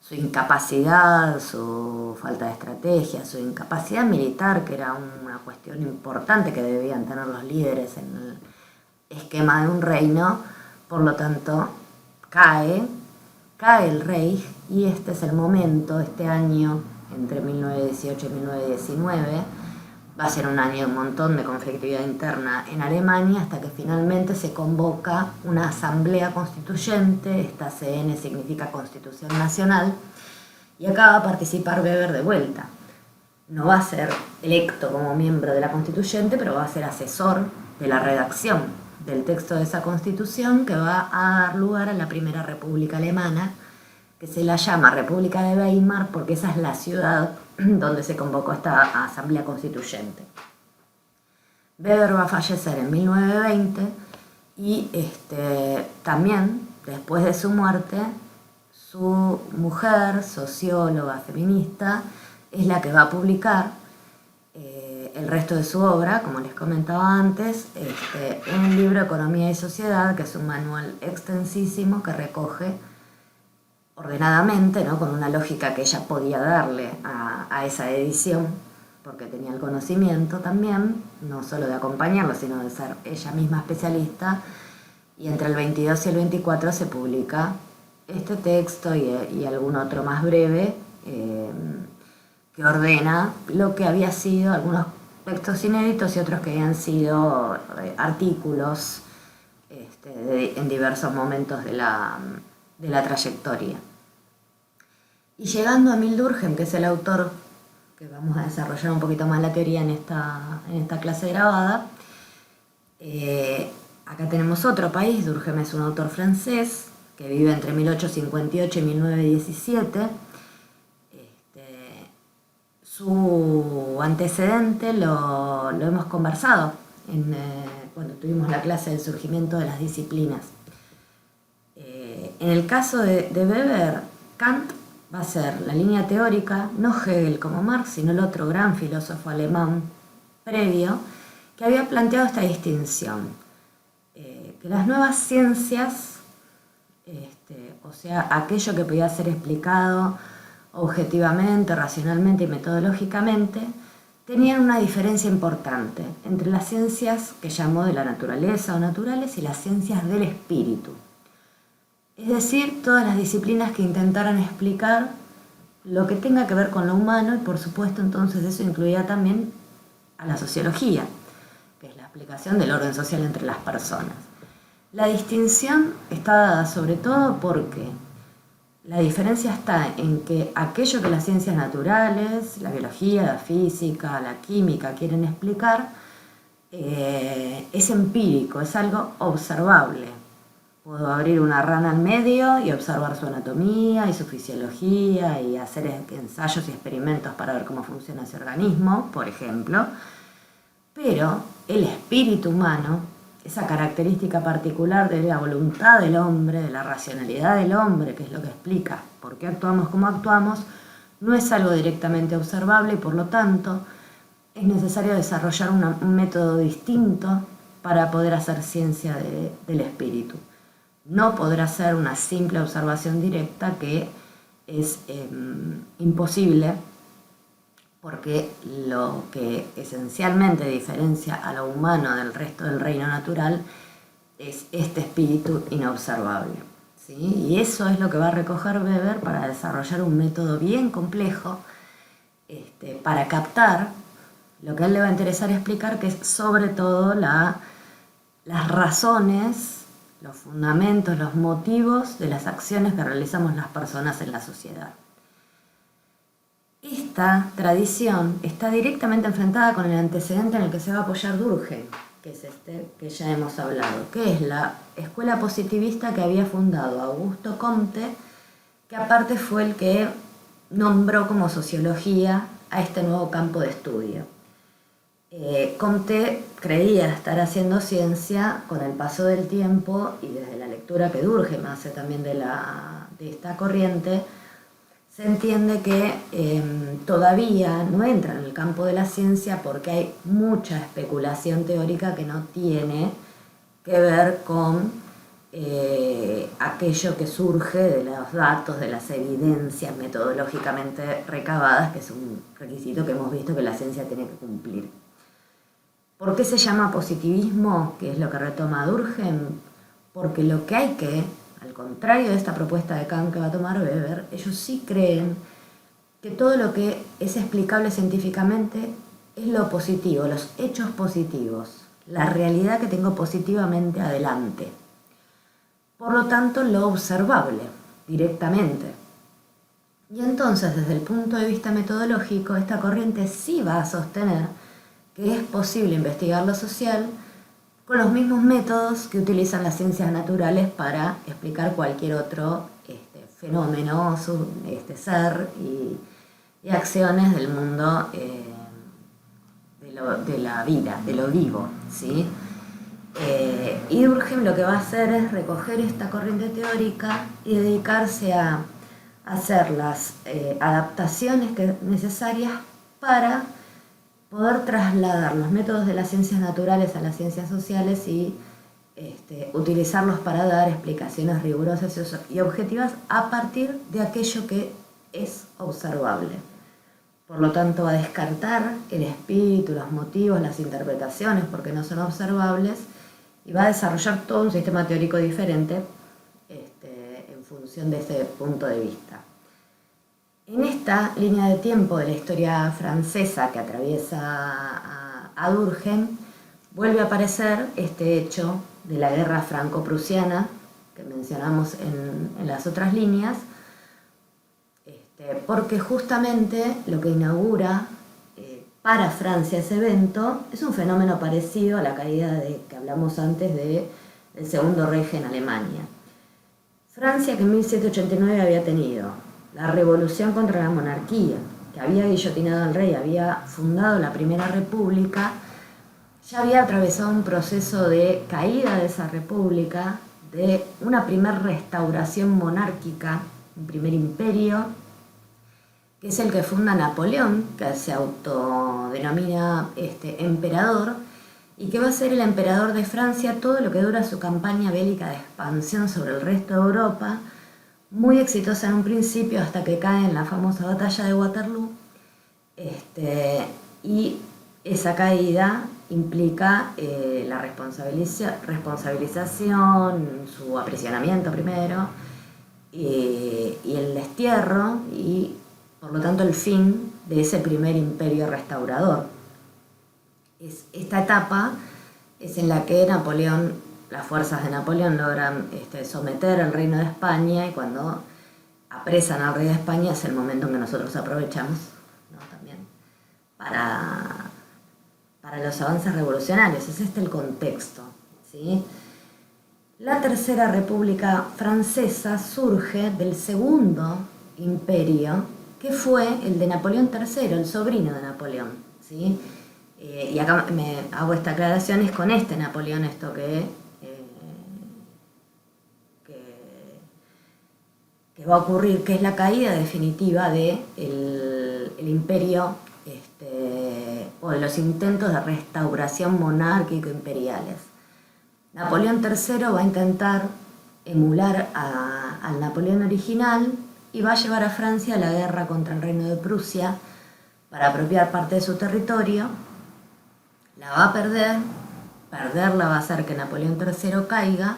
su incapacidad, su falta de estrategia, su incapacidad militar, que era una cuestión importante que debían tener los líderes en el esquema de un reino, por lo tanto, cae el Reich, y este es el momento, este año, entre 1918 y 1919, va a ser un año de un montón de conflictividad interna en Alemania, hasta que finalmente se convoca una asamblea constituyente. Esta CN significa Constitución Nacional, y acá va a participar Weber de vuelta. No va a ser electo como miembro de la constituyente, pero va a ser asesor de la redacción del texto de esa constitución, que va a dar lugar a la Primera República Alemana, que se la llama República de Weimar porque esa es la ciudad donde se convocó esta asamblea constituyente. Weber va a fallecer en 1920 y también, después de su muerte, su mujer, socióloga, feminista, es la que va a publicar el resto de su obra, como les comentaba antes, en el libro Economía y Sociedad, que es un manual extensísimo que recoge ordenadamente, ¿no? Con una lógica que ella podía darle a esa edición, porque tenía el conocimiento también, no solo de acompañarlo, sino de ser ella misma especialista, y entre el 22 y el 24 se publica este texto y algún otro más breve que ordena lo que había sido algunos textos inéditos y otros que habían sido artículos en diversos momentos de la trayectoria. Y llegando a Emil Durkheim, que es el autor que vamos a desarrollar un poquito más la teoría en esta clase grabada, acá tenemos otro país. Durkheim es un autor francés que vive entre 1858 y 1917. Su antecedente lo hemos conversado cuando tuvimos la clase del surgimiento de las disciplinas. En el caso de Weber, Kant va a ser la línea teórica, no Hegel como Marx, sino el otro gran filósofo alemán previo, que había planteado esta distinción, que las nuevas ciencias, o sea, aquello que podía ser explicado objetivamente, racionalmente y metodológicamente, tenían una diferencia importante entre las ciencias que llamó de la naturaleza o naturales y las ciencias del espíritu. Es decir, todas las disciplinas que intentaran explicar lo que tenga que ver con lo humano, y por supuesto entonces eso incluía también a la sociología, que es la explicación del orden social entre las personas. La distinción está dada sobre todo porque la diferencia está en que aquello que las ciencias naturales, la biología, la física, la química quieren explicar, es empírico, es algo observable. Puedo abrir una rana al medio y observar su anatomía y su fisiología y hacer ensayos y experimentos para ver cómo funciona ese organismo, por ejemplo. Pero el espíritu humano, esa característica particular de la voluntad del hombre, de la racionalidad del hombre, que es lo que explica por qué actuamos como actuamos, no es algo directamente observable y por lo tanto es necesario desarrollar un método distinto para poder hacer ciencia del espíritu. No podrá ser una simple observación directa, que es imposible, porque lo que esencialmente diferencia a lo humano del resto del reino natural es este espíritu inobservable. ¿sí? Y eso es lo que va a recoger Weber para desarrollar un método bien complejo para captar lo que a él le va a interesar explicar, que es sobre todo las razones, los fundamentos, los motivos de las acciones que realizamos las personas en la sociedad. Esta tradición está directamente enfrentada con el antecedente en el que se va a apoyar Durkheim, que es este que ya hemos hablado, que es la escuela positivista que había fundado Augusto Comte, que aparte fue el que nombró como sociología a este nuevo campo de estudio. Comte creía estar haciendo ciencia con el paso del tiempo y desde la lectura que Durkheim hace también de esta corriente, se entiende que todavía no entra en el campo de la ciencia porque hay mucha especulación teórica que no tiene que ver con aquello que surge de los datos, de las evidencias metodológicamente recabadas, que es un requisito que hemos visto que la ciencia tiene que cumplir. ¿Por qué se llama positivismo? Que es lo que retoma Durkheim. Porque lo que hay que, al contrario de esta propuesta de Kant que va a tomar Weber, ellos sí creen que todo lo que es explicable científicamente es lo positivo, los hechos positivos, la realidad que tengo positivamente adelante. Por lo tanto, lo observable, directamente. Y entonces, desde el punto de vista metodológico, esta corriente sí va a sostener que es posible investigar lo social con los mismos métodos que utilizan las ciencias naturales para explicar cualquier otro fenómeno, ser y acciones del mundo de la vida, de lo vivo, ¿sí? Y Durkheim lo que va a hacer es recoger esta corriente teórica y dedicarse a hacer las adaptaciones necesarias para poder trasladar los métodos de las ciencias naturales a las ciencias sociales y utilizarlos para dar explicaciones rigurosas y objetivas a partir de aquello que es observable. Por lo tanto, va a descartar el espíritu, los motivos, las interpretaciones, porque no son observables, y va a desarrollar todo un sistema teórico diferente en función de ese punto de vista. En esta línea de tiempo de la historia francesa que atraviesa a Durkheim, vuelve a aparecer este hecho de la guerra franco-prusiana que mencionamos en las otras líneas, porque justamente lo que inaugura para Francia ese evento es un fenómeno parecido a la caída que hablamos antes del Segundo Reich en Alemania. Francia, que en 1789 había tenido la revolución contra la monarquía, que había guillotinado al rey, había fundado la Primera República, ya había atravesado un proceso de caída de esa república, de una primera restauración monárquica, un primer imperio, que es el que funda Napoleón, que se autodenomina emperador, y que va a ser el emperador de Francia todo lo que dura su campaña bélica de expansión sobre el resto de Europa, muy exitosa en un principio hasta que cae en la famosa batalla de Waterloo, y esa caída implica la responsabilización, su aprisionamiento primero, y el destierro, y por lo tanto el fin de ese primer imperio restaurador. Esta etapa es en la que las fuerzas de Napoleón logran someter al reino de España, y cuando apresan al rey de España es el momento en que nosotros aprovechamos, ¿no? También para los avances revolucionarios. Es el contexto, ¿sí? La Tercera República Francesa surge del segundo imperio, que fue el de Napoleón III, el sobrino de Napoleón, ¿sí? Y acá me hago esta aclaración, es con este Napoleón esto que va a ocurrir, que es la caída definitiva del imperio, o de los intentos de restauración monárquico-imperiales. Napoleón III va a intentar emular al Napoleón original y va a llevar a Francia a la guerra contra el reino de Prusia para apropiar parte de su territorio. La va a perderla va a hacer que Napoleón III caiga,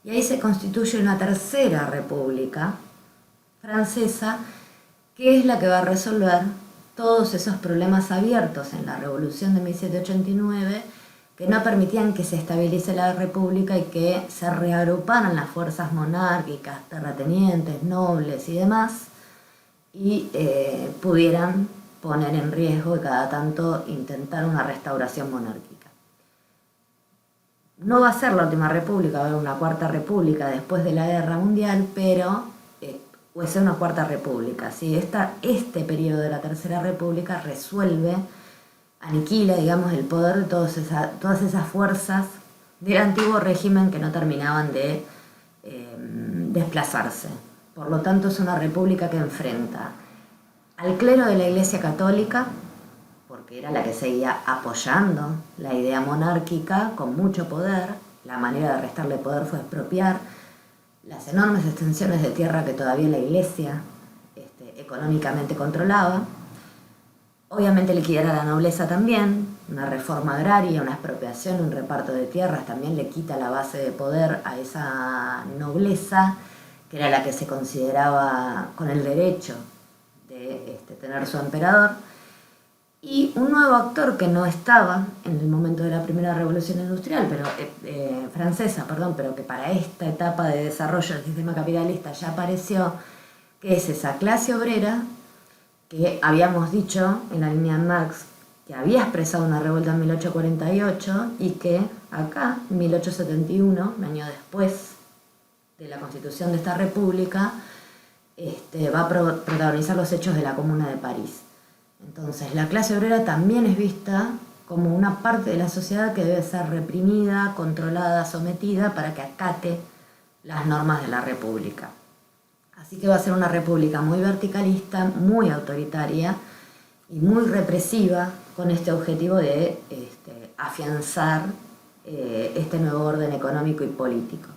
Y ahí se constituye una tercera república francesa, que es la que va a resolver todos esos problemas abiertos en la Revolución de 1789, que no permitían que se estabilice la república y que se reagruparan las fuerzas monárquicas, terratenientes, nobles y demás, y pudieran poner en riesgo y cada tanto intentar una restauración monárquica. No va a ser la última república, va a haber una cuarta república después de la Guerra Mundial, pero puede ser una cuarta república. ¿Sí? Este periodo de la Tercera República resuelve, aniquila, digamos, el poder de todas esas fuerzas del antiguo régimen que no terminaban de desplazarse. Por lo tanto, es una república que enfrenta al clero de la Iglesia Católica, porque era la que seguía apoyando la idea monárquica con mucho poder. La manera de restarle poder fue expropiar las enormes extensiones de tierra que todavía la Iglesia económicamente controlaba. Obviamente liquidar a la nobleza también, una reforma agraria, una expropiación, un reparto de tierras también le quita la base de poder a esa nobleza, que era la que se consideraba con el derecho de tener su emperador. Y un nuevo actor que no estaba en el momento de la primera revolución industrial, francesa, pero que para esta etapa de desarrollo del sistema capitalista ya apareció, que es esa clase obrera que habíamos dicho en la línea de Marx que había expresado una revuelta en 1848 y que acá, en 1871, un año después de la constitución de esta república, va a protagonizar los hechos de la Comuna de París. Entonces, la clase obrera también es vista como una parte de la sociedad que debe ser reprimida, controlada, sometida para que acate las normas de la república. Así que va a ser una república muy verticalista, muy autoritaria y muy represiva, con este objetivo de afianzar este nuevo orden económico y político.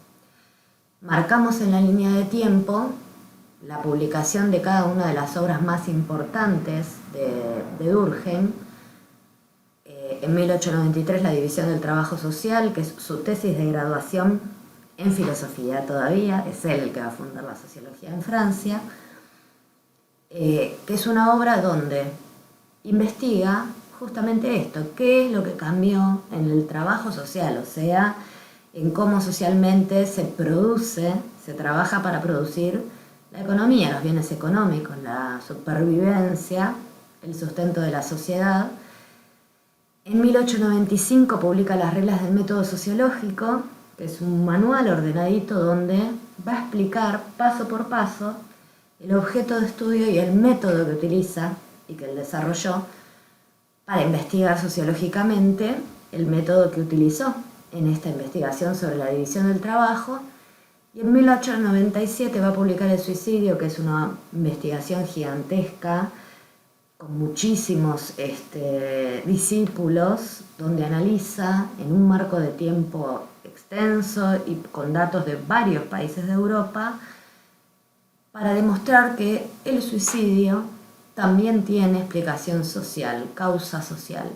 Marcamos en la línea de tiempo la publicación de cada una de las obras más importantes de Durkheim. En 1893 la división del trabajo social, que es su tesis de graduación en filosofía todavía, es él el que va a fundar la sociología en Francia, que es una obra donde investiga justamente esto, qué es lo que cambió en el trabajo social, o sea, en cómo socialmente se trabaja para producir la economía, los bienes económicos, la supervivencia, el sustento de la sociedad. En 1895 publica Las reglas del método sociológico, que es un manual ordenadito donde va a explicar paso por paso el objeto de estudio y el método que utiliza y que él desarrolló para investigar sociológicamente, el método que utilizó en esta investigación sobre la división del trabajo. Y en 1897 va a publicar El suicidio, que es una investigación gigantesca con muchísimos discípulos, donde analiza en un marco de tiempo extenso y con datos de varios países de Europa para demostrar que el suicidio también tiene explicación social, causa social.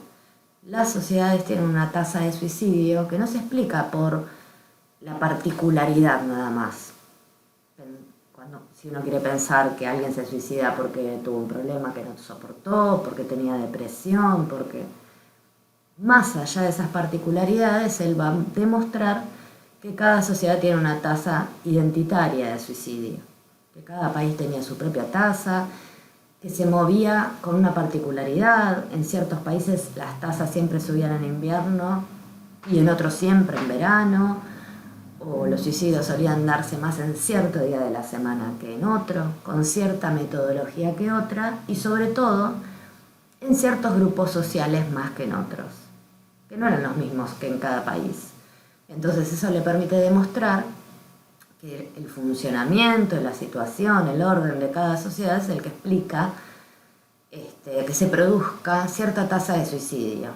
Las sociedades tienen una tasa de suicidio que no se explica por la particularidad nada más. Si uno quiere pensar que alguien se suicida porque tuvo un problema que no soportó, porque tenía depresión, porque más allá de esas particularidades, él va a demostrar que cada sociedad tiene una tasa identitaria de suicidio, que cada país tenía su propia tasa, que se movía con una particularidad. En ciertos países las tasas siempre subían en invierno y en otros siempre en verano, o los suicidios solían darse más en cierto día de la semana que en otro, con cierta metodología que otra, y sobre todo en ciertos grupos sociales más que en otros, que no eran los mismos que en cada país. Entonces eso le permite demostrar que el funcionamiento, la situación, el orden de cada sociedad es el que explica que se produzca cierta tasa de suicidio.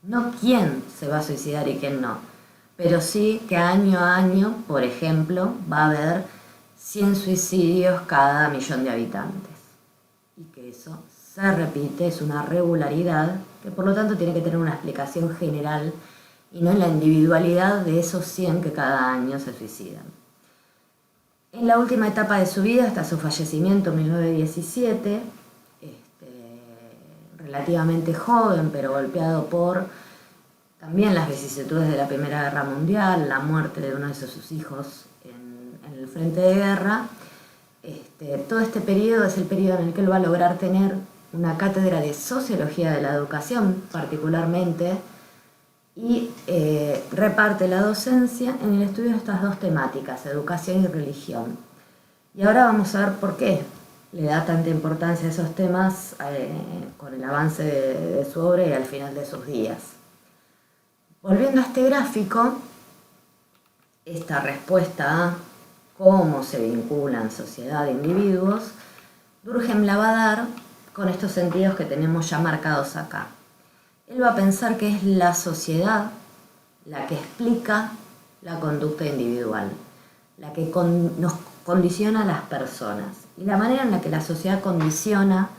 No quién se va a suicidar y quién no, pero sí que año a año, por ejemplo, va a haber 100 suicidios cada 1.000.000 de habitantes. Y que eso se repite, es una regularidad, que por lo tanto tiene que tener una explicación general y no en la individualidad de esos 100 que cada año se suicidan. En la última etapa de su vida, hasta su fallecimiento en 1917, relativamente joven, pero golpeado por también las vicisitudes de la Primera Guerra Mundial, la muerte de uno de sus hijos en el frente de guerra, todo este periodo es el periodo en el que él va a lograr tener una cátedra de Sociología de la Educación, particularmente, y reparte la docencia en el estudio de estas dos temáticas, educación y religión. Y ahora vamos a ver por qué le da tanta importancia a esos temas con el avance de su obra y al final de sus días. Volviendo a este gráfico, esta respuesta a cómo se vinculan sociedad e individuos, Durkheim la va a dar con estos sentidos que tenemos ya marcados acá. Él va a pensar que es la sociedad la que explica la conducta individual, la que nos condiciona a las personas. Y la manera en la que la sociedad condiciona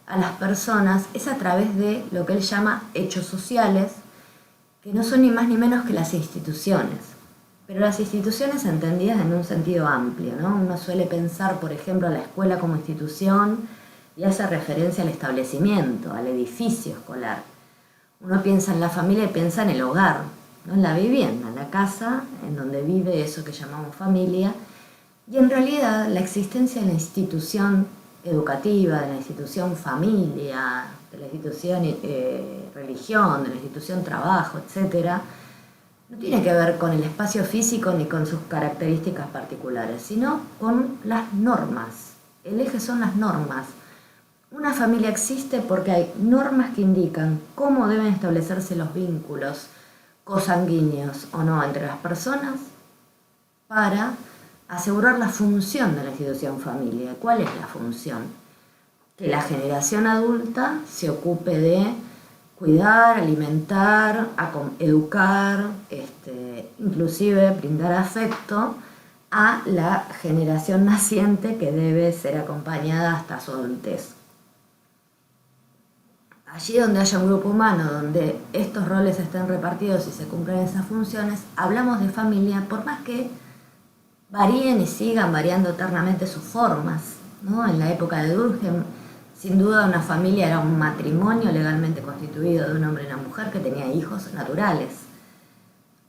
a las personas es a través de lo que él llama hechos sociales, que no son ni más ni menos que las instituciones. Pero las instituciones entendidas en un sentido amplio, ¿no? Uno suele pensar, por ejemplo, a la escuela como institución y hace referencia al establecimiento, al edificio escolar. Uno piensa en la familia y piensa en el hogar, ¿no? En la vivienda, en la casa en donde vive eso que llamamos familia. Y en realidad la existencia de la institución educativa, de la institución familia, de la institución religión, de la institución trabajo, etc., no tiene que ver con el espacio físico ni con sus características particulares, sino con las normas. El eje son las normas. Una familia existe porque hay normas que indican cómo deben establecerse los vínculos cosanguíneos o no entre las personas para asegurar la función de la institución familia. ¿Cuál es la función? Que la generación adulta se ocupe de cuidar, alimentar, educar, inclusive brindar afecto a la generación naciente que debe ser acompañada hasta su adultez. Allí donde haya un grupo humano, donde estos roles estén repartidos y se cumplan esas funciones, hablamos de familia, por más que varíen y sigan variando eternamente sus formas, ¿no? En la época de Durkheim, sin duda una familia era un matrimonio legalmente constituido de un hombre y una mujer que tenía hijos naturales.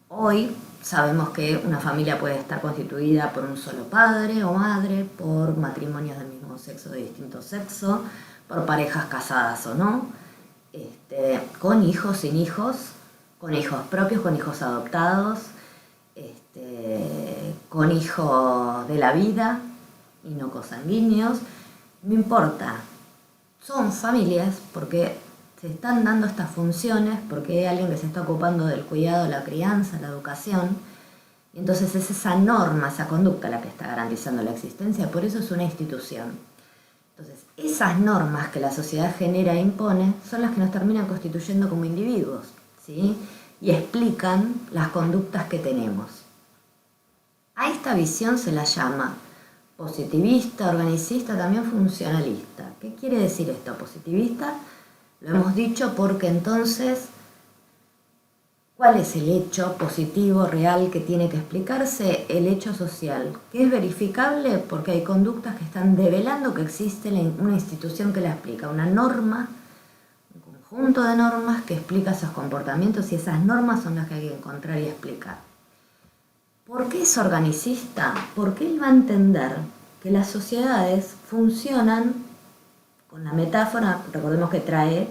Hoy sabemos que una familia puede estar constituida por un solo padre o madre, por matrimonios del mismo sexo o de distinto sexo, por parejas casadas o no, con hijos, sin hijos, con hijos propios, con hijos adoptados, con hijos de la vida y no cosanguíneos. No importa. Son familias porque se están dando estas funciones, porque hay alguien que se está ocupando del cuidado, la crianza, la educación, y entonces es esa norma, esa conducta la que está garantizando la existencia, por eso es una institución. Entonces, esas normas que la sociedad genera e impone son las que nos terminan constituyendo como individuos, ¿sí? Y explican las conductas que tenemos. A esta visión se la llama positivista, organicista, también funcionalista. ¿Qué quiere decir esto? Positivista, lo hemos dicho porque entonces, ¿cuál es el hecho positivo, real que tiene que explicarse? El hecho social, que es verificable porque hay conductas que están develando que existe una institución que la explica, una norma, un conjunto de normas que explica esos comportamientos y esas normas son las que hay que encontrar y explicar. ¿Por qué es organicista? Porque él va a entender que las sociedades funcionan con la metáfora, recordemos que trae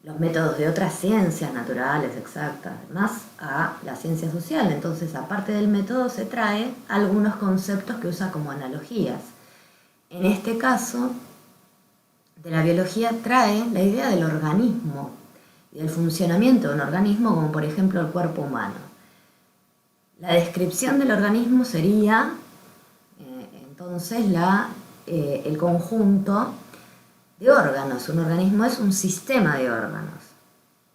los métodos de otras ciencias naturales, exactas, más a la ciencia social. Entonces, aparte del método, se trae algunos conceptos que usa como analogías. En este caso, de la biología, trae la idea del organismo y del funcionamiento de un organismo, como por ejemplo el cuerpo humano. La descripción del organismo sería, entonces, el conjunto de órganos. Un organismo es un sistema de órganos.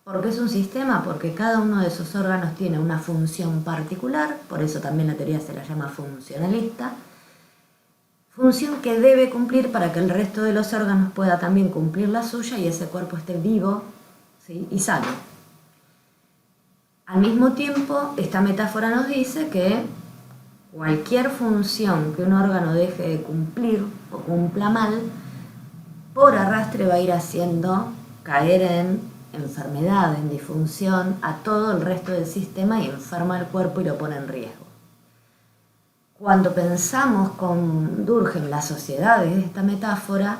¿Por qué es un sistema? Porque cada uno de esos órganos tiene una función particular, por eso también la teoría se la llama funcionalista, función que debe cumplir para que el resto de los órganos pueda también cumplir la suya y ese cuerpo esté vivo, ¿sí? Y sano. Al mismo tiempo, esta metáfora nos dice que cualquier función que un órgano deje de cumplir o cumpla mal, por arrastre va a ir haciendo caer en enfermedad, en disfunción a todo el resto del sistema y enferma el cuerpo y lo pone en riesgo. Cuando pensamos con Durkheim la sociedad de esta metáfora,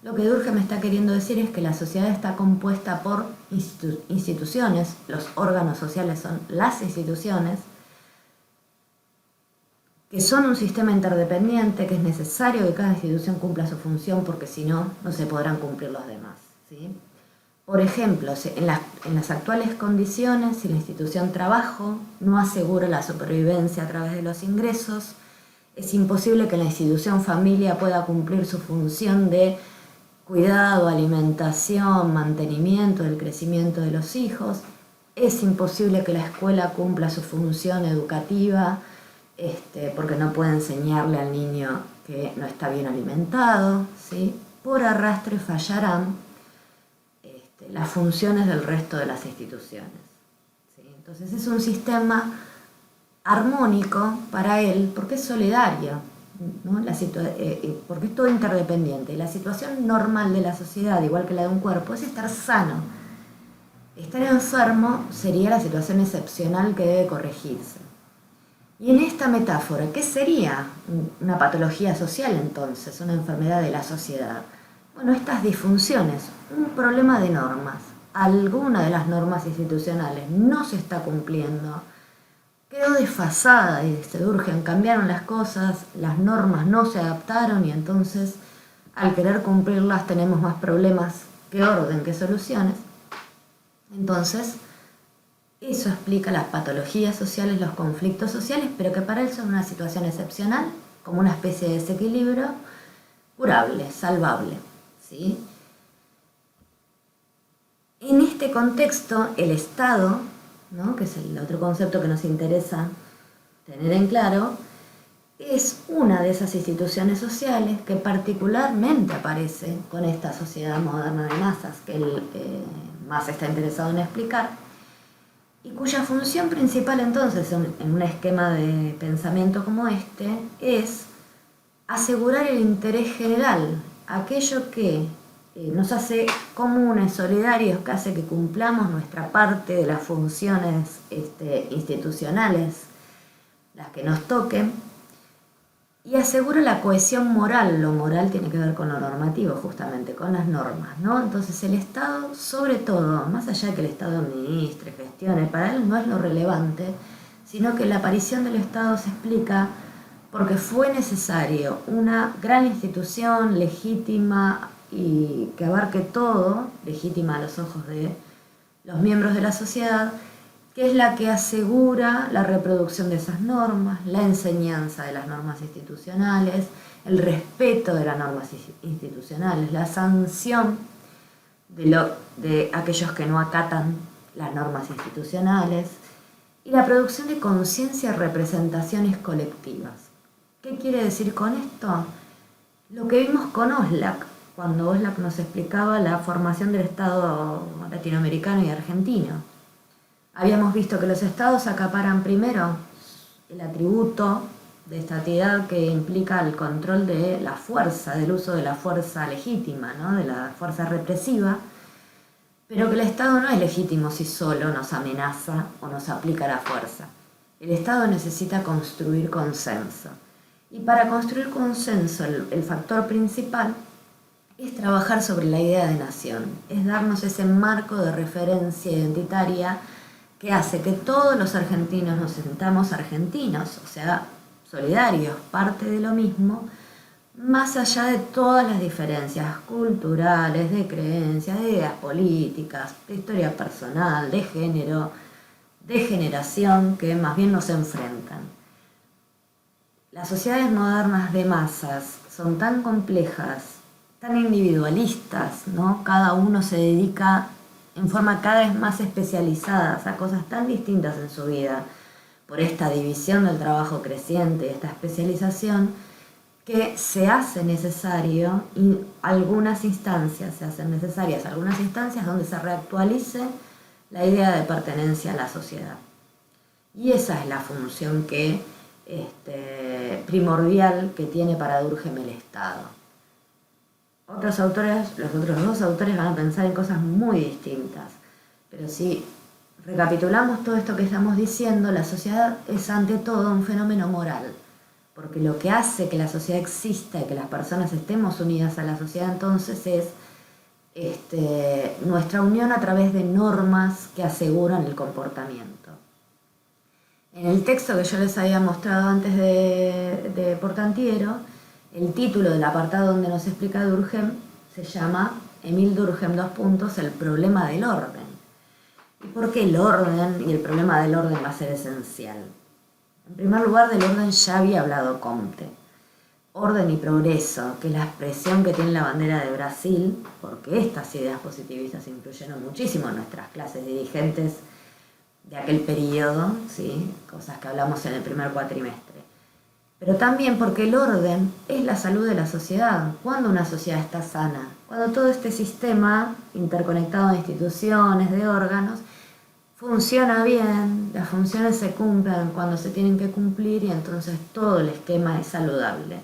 lo que Durkheim está queriendo decir es que la sociedad está compuesta por instituciones, los órganos sociales son las instituciones, que son un sistema interdependiente, que es necesario que cada institución cumpla su función porque si no, no se podrán cumplir los demás, ¿sí? Por ejemplo, en las actuales condiciones, si la institución trabajo no asegura la supervivencia a través de los ingresos, es imposible que la institución familia pueda cumplir su función de cuidado, alimentación, mantenimiento del crecimiento de los hijos. Es imposible que la escuela cumpla su función educativa porque no puede enseñarle al niño que no está bien alimentado, ¿sí? Por arrastre fallarán las funciones del resto de las instituciones, ¿sí? Entonces es un sistema armónico para él porque es solidario, ¿no? Porque es todo interdependiente. La situación normal de la sociedad, igual que la de un cuerpo, es estar sano. Estar enfermo sería la situación excepcional que debe corregirse. Y en esta metáfora, ¿qué sería una patología social entonces, una enfermedad de la sociedad? Bueno, estas disfunciones, un problema de normas, alguna de las normas institucionales no se está cumpliendo, quedó desfasada y se Durkheim, cambiaron las cosas, las normas no se adaptaron y entonces al querer cumplirlas tenemos más problemas que orden, que soluciones. Entonces, eso explica las patologías sociales, los conflictos sociales, pero que para él son una situación excepcional, como una especie de desequilibrio curable, salvable, ¿sí? En este contexto, el Estado, ¿no?, que es el otro concepto que nos interesa tener en claro, es una de esas instituciones sociales que particularmente aparece con esta sociedad moderna de masas, que él más está interesado en explicar, y cuya función principal entonces en un esquema de pensamiento como este es asegurar el interés general, aquello que nos hace comunes, solidarios, que hace que cumplamos nuestra parte de las funciones institucionales, las que nos toquen, y asegura la cohesión moral. Lo moral tiene que ver con lo normativo, justamente, con las normas, ¿no? Entonces el Estado, sobre todo, más allá de que el Estado administre, gestione, para él no es lo relevante, sino que la aparición del Estado se explica porque fue necesario una gran institución legítima y que abarque todo, legítima a los ojos de los miembros de la sociedad, que es la que asegura la reproducción de esas normas, la enseñanza de las normas institucionales, el respeto de las normas institucionales, la sanción de aquellos que no acatan las normas institucionales y la producción de conciencia y representaciones colectivas. ¿Qué quiere decir con esto? Lo que vimos con Oslak, cuando Oslak nos explicaba la formación del Estado latinoamericano y argentino. Habíamos visto que los estados acaparan primero el atributo de estatidad que implica el control de la fuerza, del uso de la fuerza legítima, ¿no?, de la fuerza represiva, pero que el Estado no es legítimo si solo nos amenaza o nos aplica la fuerza. El Estado necesita construir consenso. Y para construir consenso, el factor principal es trabajar sobre la idea de nación, es darnos ese marco de referencia identitaria que hace que todos los argentinos nos sintamos argentinos, o sea, solidarios, parte de lo mismo, más allá de todas las diferencias culturales, de creencias, de ideas políticas, de historia personal, de género, de generación, que más bien nos enfrentan. Las sociedades modernas de masas son tan complejas, tan individualistas, ¿no? Cada uno se dedica en forma cada vez más especializada a cosas tan distintas en su vida, por esta división del trabajo creciente, esta especialización, que se hace necesario, y algunas instancias se hacen necesarias, algunas instancias donde se reactualice la idea de pertenencia a la sociedad. Y esa es la función primordial que tiene para Durkheim el Estado. Los otros dos autores van a pensar en cosas muy distintas, pero si recapitulamos todo esto que estamos diciendo, la sociedad es ante todo un fenómeno moral, porque lo que hace que la sociedad exista y que las personas estemos unidas a la sociedad entonces es nuestra unión a través de normas que aseguran el comportamiento. En el texto que yo les había mostrado antes de Portantiero, el título del apartado donde nos explica Durkheim se llama Émile Durkheim, el problema del orden. ¿Y por qué el orden y el problema del orden va a ser esencial? En primer lugar, del orden ya había hablado Comte. Orden y progreso, que es la expresión que tiene la bandera de Brasil, porque estas ideas positivistas influyeron muchísimo en nuestras clases dirigentes de aquel periodo, ¿sí? Cosas que hablamos en el primer cuatrimestre. Pero también porque el orden es la salud de la sociedad. ¿Cuándo una sociedad está sana? Cuando todo este sistema interconectado de instituciones, de órganos, funciona bien, las funciones se cumplen cuando se tienen que cumplir y entonces todo el esquema es saludable.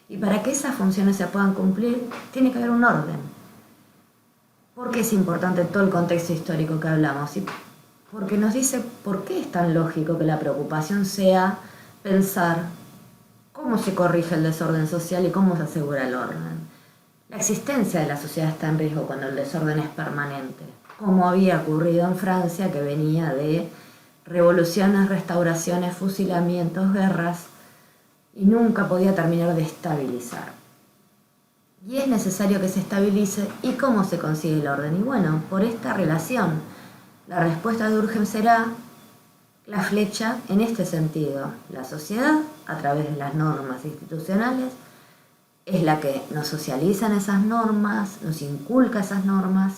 Y para que esas funciones se puedan cumplir, tiene que haber un orden. ¿Por qué es importante todo el contexto histórico que hablamos? Y porque nos dice por qué es tan lógico que la preocupación sea pensar cómo se corrige el desorden social y cómo se asegura el orden. La existencia de la sociedad está en riesgo cuando el desorden es permanente, como había ocurrido en Francia, que venía de revoluciones, restauraciones, fusilamientos, guerras, y nunca podía terminar de estabilizar. Y es necesario que se estabilice. ¿Y cómo se consigue el orden? Y bueno, por esta relación. La respuesta de Durkheim será la flecha en este sentido. La sociedad, a través de las normas institucionales, es la que nos socializan esas normas, nos inculca esas normas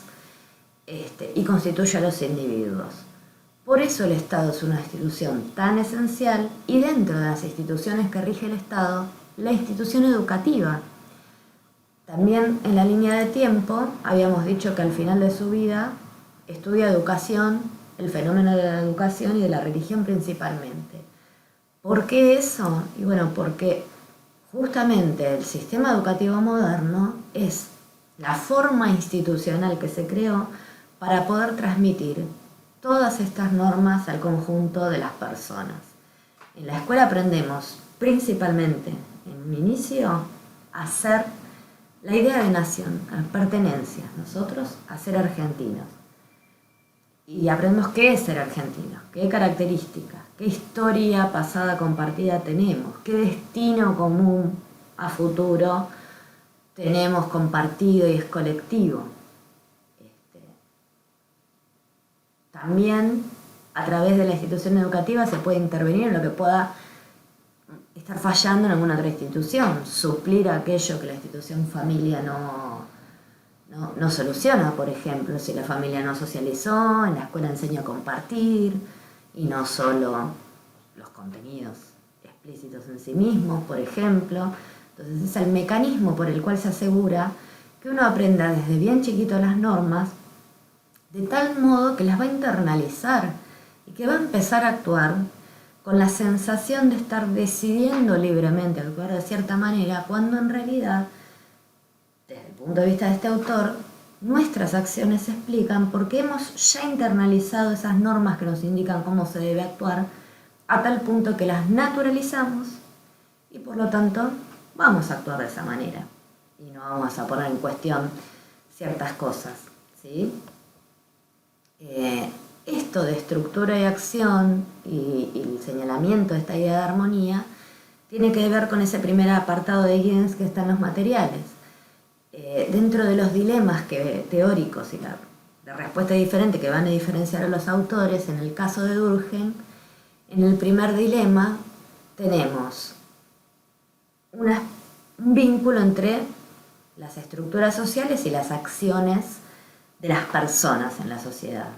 y constituye a los individuos. Por eso el Estado es una institución tan esencial y dentro de las instituciones que rige el Estado, la institución educativa. También en la línea de tiempo habíamos dicho que al final de su vida estudia educación, el fenómeno de la educación y de la religión principalmente. ¿Por qué eso? Y bueno, porque justamente el sistema educativo moderno es la forma institucional que se creó para poder transmitir todas estas normas al conjunto de las personas. En la escuela aprendemos principalmente, en un inicio, a ser la idea de nación, a pertenencia, nosotros a ser argentinos. Y aprendemos qué es ser argentino, qué características, qué historia pasada compartida tenemos, qué destino común a futuro tenemos compartido y es colectivo. También a través de la institución educativa se puede intervenir en lo que pueda estar fallando en alguna otra institución, suplir aquello que la institución familia no soluciona. Por ejemplo, si la familia no socializó, en la escuela enseña a compartir y no solo los contenidos explícitos en sí mismos, por ejemplo. Entonces es el mecanismo por el cual se asegura que uno aprenda desde bien chiquito las normas de tal modo que las va a internalizar y que va a empezar a actuar con la sensación de estar decidiendo libremente actuar de cierta manera, cuando en realidad, desde el punto de vista de este autor, nuestras acciones se explican porque hemos ya internalizado esas normas que nos indican cómo se debe actuar, a tal punto que las naturalizamos y por lo tanto vamos a actuar de esa manera y no vamos a poner en cuestión ciertas cosas, ¿sí? Esto de estructura y acción y el señalamiento de esta idea de armonía tiene que ver con ese primer apartado de Giddens que está en los materiales. Dentro de los dilemas teóricos y la respuesta diferente que van a diferenciar a los autores, en el caso de Durkheim, en el primer dilema tenemos un vínculo entre las estructuras sociales y las acciones de las personas en la sociedad.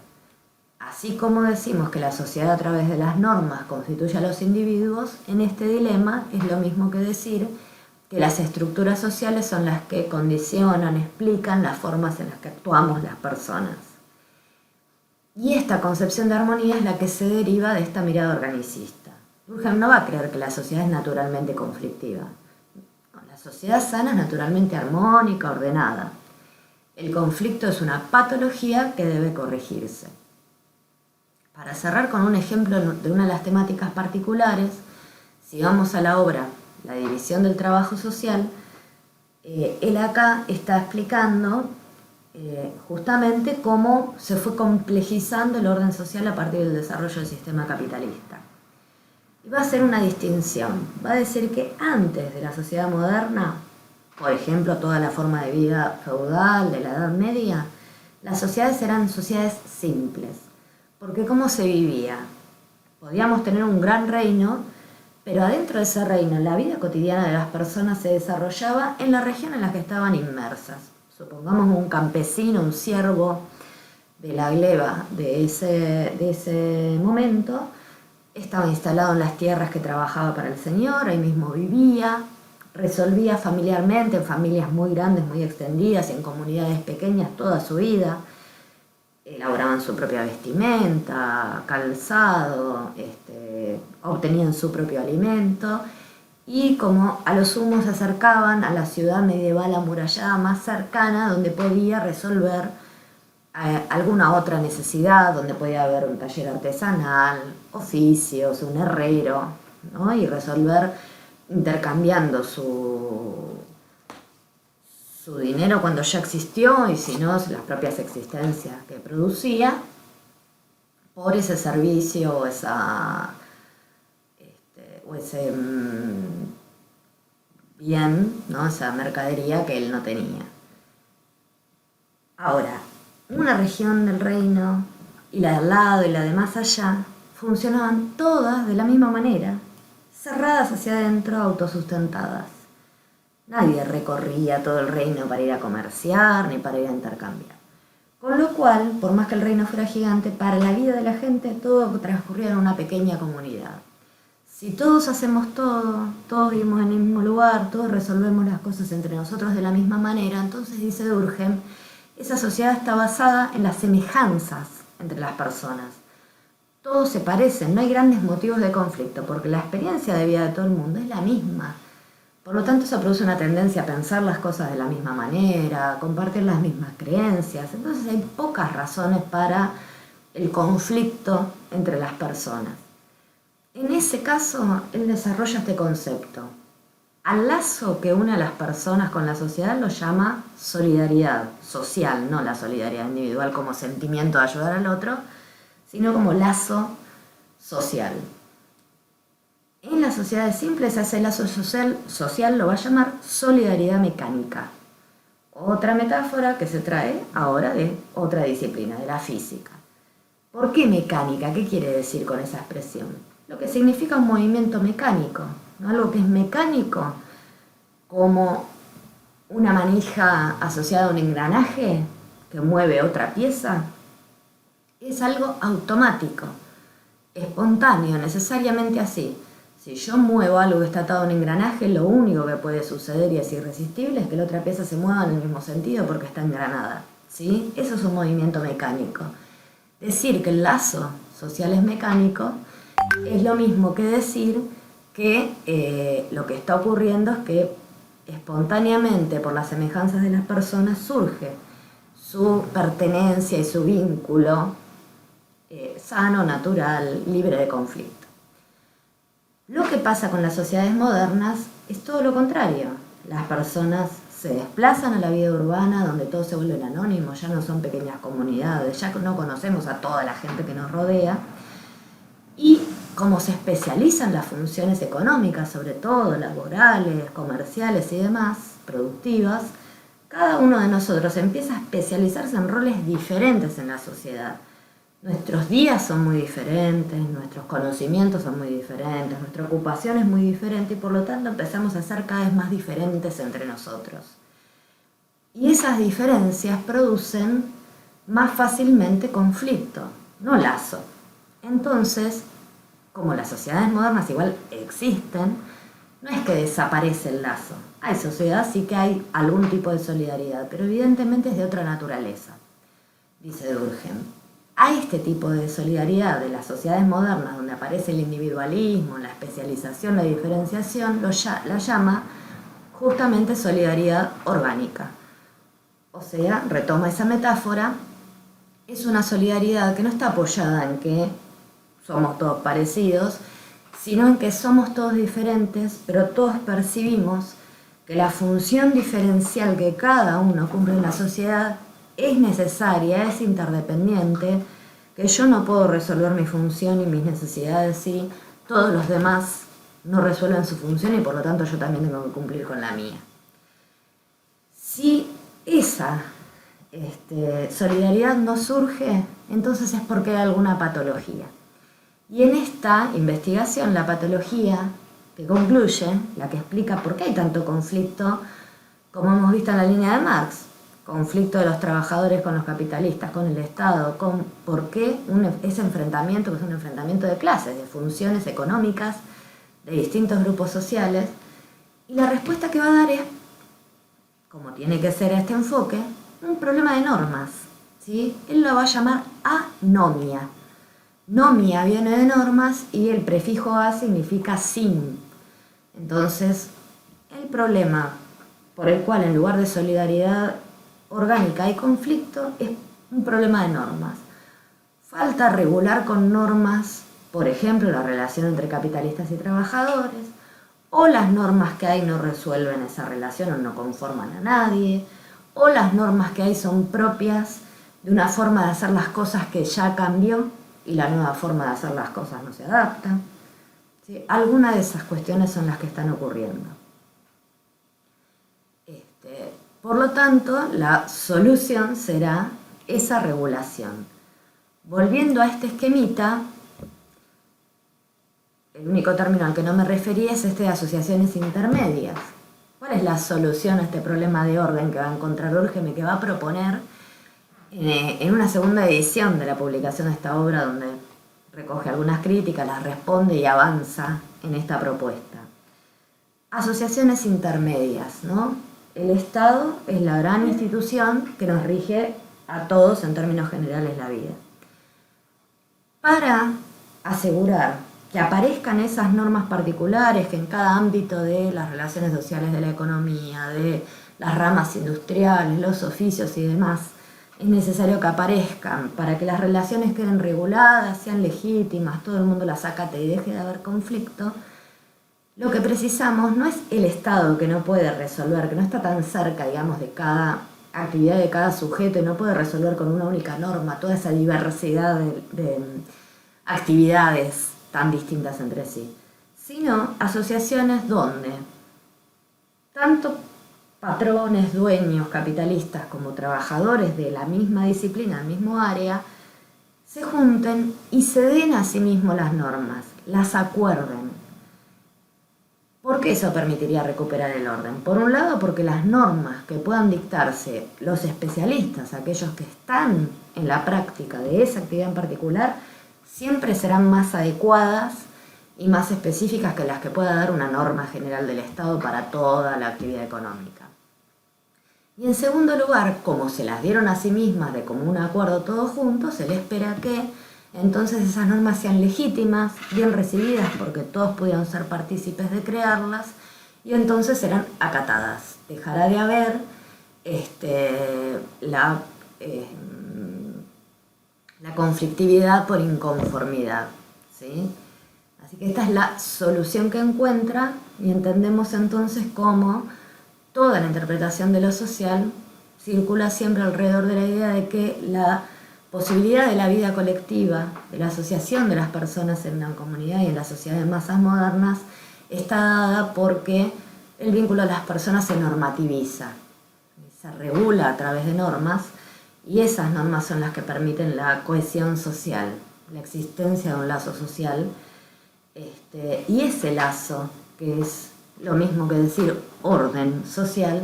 Así como decimos que la sociedad a través de las normas constituye a los individuos, en este dilema es lo mismo que decir que las estructuras sociales son las que condicionan, explican las formas en las que actuamos las personas. Y esta concepción de armonía es la que se deriva de esta mirada organicista. Durkheim no va a creer que la sociedad es naturalmente conflictiva. No, la sociedad sana es naturalmente armónica, ordenada. El conflicto es una patología que debe corregirse. Para cerrar con un ejemplo de una de las temáticas particulares, si vamos a la obra La división del trabajo social, él acá está explicando justamente cómo se fue complejizando el orden social a partir del desarrollo del sistema capitalista. Y va a hacer una distinción, va a decir que antes de la sociedad moderna, por ejemplo, toda la forma de vida feudal de la Edad Media, las sociedades eran sociedades simples. Porque ¿cómo se vivía? Podíamos tener un gran reino, pero adentro de ese reino la vida cotidiana de las personas se desarrollaba en la región en la que estaban inmersas. Supongamos un campesino, un siervo de la gleba de ese momento, estaba instalado en las tierras que trabajaba para el señor, ahí mismo vivía, resolvía familiarmente, en familias muy grandes, muy extendidas y en comunidades pequeñas toda su vida. Elaboraban su propia vestimenta, calzado, obtenían su propio alimento y como a lo sumo se acercaban a la ciudad medieval amurallada más cercana donde podía resolver alguna otra necesidad, donde podía haber un taller artesanal, oficios, un herrero, ¿no? Y resolver intercambiando su dinero cuando ya existió y si no, las propias existencias que producía, por ese servicio o ese bien, ¿no? Esa mercadería que él no tenía. Ahora, una región del reino y la de al lado y la de más allá funcionaban todas de la misma manera, cerradas hacia adentro, autosustentadas. Nadie recorría todo el reino para ir a comerciar ni para ir a intercambiar. Con lo cual, por más que el reino fuera gigante, para la vida de la gente todo transcurría en una pequeña comunidad. Si todos hacemos todo, todos vivimos en el mismo lugar, todos resolvemos las cosas entre nosotros de la misma manera, entonces dice Durkheim, esa sociedad está basada en las semejanzas entre las personas. Todos se parecen, no hay grandes motivos de conflicto, porque la experiencia de vida de todo el mundo es la misma. Por lo tanto, eso produce una tendencia a pensar las cosas de la misma manera, a compartir las mismas creencias. Entonces hay pocas razones para el conflicto entre las personas. En ese caso, él desarrolla este concepto. Al lazo que une a las personas con la sociedad lo llama solidaridad social, no la solidaridad individual como sentimiento de ayudar al otro, sino como lazo social. En las sociedades simples, ese lazo social lo va a llamar solidaridad mecánica. Otra metáfora que se trae ahora de otra disciplina, de la física. ¿Por qué mecánica? ¿Qué quiere decir con esa expresión? Lo que significa un movimiento mecánico, ¿no? Algo que es mecánico, como una manija asociada a un engranaje que mueve otra pieza, es algo automático, espontáneo, necesariamente así. Si yo muevo algo que está atado a un engranaje, lo único que puede suceder y es irresistible es que la otra pieza se mueva en el mismo sentido porque está engranada, ¿sí? Eso es un movimiento mecánico. Decir que el lazo social es mecánico es lo mismo que decir que lo que está ocurriendo es que espontáneamente, por las semejanzas de las personas, surge su pertenencia y su vínculo sano, natural, libre de conflicto. Lo que pasa con las sociedades modernas es todo lo contrario. Las personas se desplazan a la vida urbana donde todo se vuelve anónimo, ya no son pequeñas comunidades, ya no conocemos a toda la gente que nos rodea. Y como se especializan las funciones económicas, sobre todo laborales, comerciales y demás, productivas, cada uno de nosotros empieza a especializarse en roles diferentes en la sociedad. Nuestros días son muy diferentes, nuestros conocimientos son muy diferentes, nuestra ocupación es muy diferente y por lo tanto empezamos a ser cada vez más diferentes entre nosotros. Y esas diferencias producen más fácilmente conflicto, no lazo. Entonces, como las sociedades modernas igual existen, no es que desaparece el lazo. Hay sociedad, sí que hay algún tipo de solidaridad, pero evidentemente es de otra naturaleza, dice Durkheim. a este tipo de solidaridad de las sociedades modernas, donde aparece el individualismo, la especialización, la diferenciación, la llama justamente solidaridad orgánica. O sea, retoma esa metáfora, es una solidaridad que no está apoyada en que somos todos parecidos, sino en que somos todos diferentes, pero todos percibimos que la función diferencial que cada uno cumple en la sociedad es necesaria, es interdependiente, que yo no puedo resolver mi función y mis necesidades si todos los demás no resuelven su función y por lo tanto yo también tengo que cumplir con la mía. Si esa solidaridad no surge, entonces es porque hay alguna patología. Y en esta investigación, la patología que concluye, la que explica por qué hay tanto conflicto, como hemos visto en la línea de Marx, conflicto de los trabajadores con los capitalistas, con el Estado, con por qué ese enfrentamiento, que es un enfrentamiento de clases, de funciones económicas, de distintos grupos sociales, y la respuesta que va a dar es, como tiene que ser este enfoque, un problema de normas, ¿sí? Él lo va a llamar anomia. Nomia viene de normas y el prefijo a significa sin. Entonces, el problema por el cual en lugar de solidaridad orgánica hay conflicto es un problema de normas. Falta regular con normas, por ejemplo, la relación entre capitalistas y trabajadores, o las normas que hay no resuelven esa relación o no conforman a nadie, o las normas que hay son propias de una forma de hacer las cosas que ya cambió y la nueva forma de hacer las cosas no se adapta. ¿Sí? Algunas de esas cuestiones son las que están ocurriendo. Por lo tanto, la solución será esa regulación. Volviendo a este esquemita, el único término al que no me referí es de asociaciones intermedias. ¿Cuál es la solución a este problema de orden que va a encontrar Durkheim y que va a proponer en una segunda edición de la publicación de esta obra, donde recoge algunas críticas, las responde y avanza en esta propuesta? Asociaciones intermedias, ¿no? El Estado es la gran institución que nos rige a todos en términos generales la vida. Para asegurar que aparezcan esas normas particulares que en cada ámbito de las relaciones sociales, de la economía, de las ramas industriales, los oficios y demás, es necesario que aparezcan para que las relaciones queden reguladas, sean legítimas, todo el mundo las acate y deje de haber conflicto. Lo que precisamos no es el Estado, que no puede resolver, que no está tan cerca, digamos, de cada actividad de cada sujeto y no puede resolver con una única norma toda esa diversidad de actividades tan distintas entre sí, sino asociaciones donde tanto patrones, dueños, capitalistas como trabajadores de la misma disciplina, del mismo área, se junten y se den a sí mismos las normas, las acuerden. ¿Por qué eso permitiría recuperar el orden? Por un lado, porque las normas que puedan dictarse los especialistas, aquellos que están en la práctica de esa actividad en particular, siempre serán más adecuadas y más específicas que las que pueda dar una norma general del Estado para toda la actividad económica. Y en segundo lugar, como se las dieron a sí mismas de común acuerdo todos juntos, se le espera que entonces esas normas sean legítimas, bien recibidas porque todos pudieron ser partícipes de crearlas y entonces serán acatadas. Dejará de haber la conflictividad por inconformidad, ¿sí? Así que esta es la solución que encuentra y entendemos entonces cómo toda la interpretación de lo social circula siempre alrededor de la idea de que la posibilidad de la vida colectiva, de la asociación de las personas en una comunidad y en la sociedad de masas modernas, está dada porque el vínculo de las personas se normativiza, se regula a través de normas, y esas normas son las que permiten la cohesión social, la existencia de un lazo social, y ese lazo, que es lo mismo que decir orden social,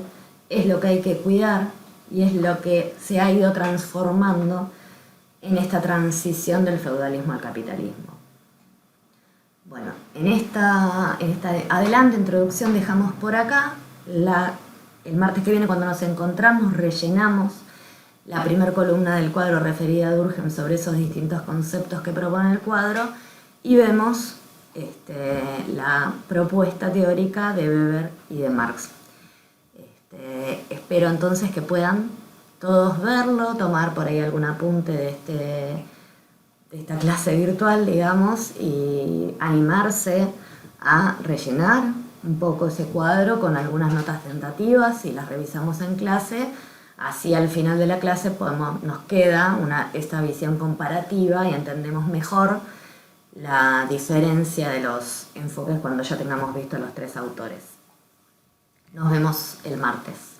es lo que hay que cuidar y es lo que se ha ido transformando en esta transición del feudalismo al capitalismo. Bueno, en esta adelante introducción dejamos por acá. El martes que viene, cuando nos encontramos, rellenamos la primera columna del cuadro referida a Durkheim sobre esos distintos conceptos que propone el cuadro y vemos la propuesta teórica de Weber y de Marx. Espero entonces que puedan todos verlo, tomar por ahí algún apunte de esta clase virtual, digamos, y animarse a rellenar un poco ese cuadro con algunas notas tentativas y las revisamos en clase. Así al final de la clase nos queda esta visión comparativa y entendemos mejor la diferencia de los enfoques cuando ya tengamos visto los tres autores. Nos vemos el martes.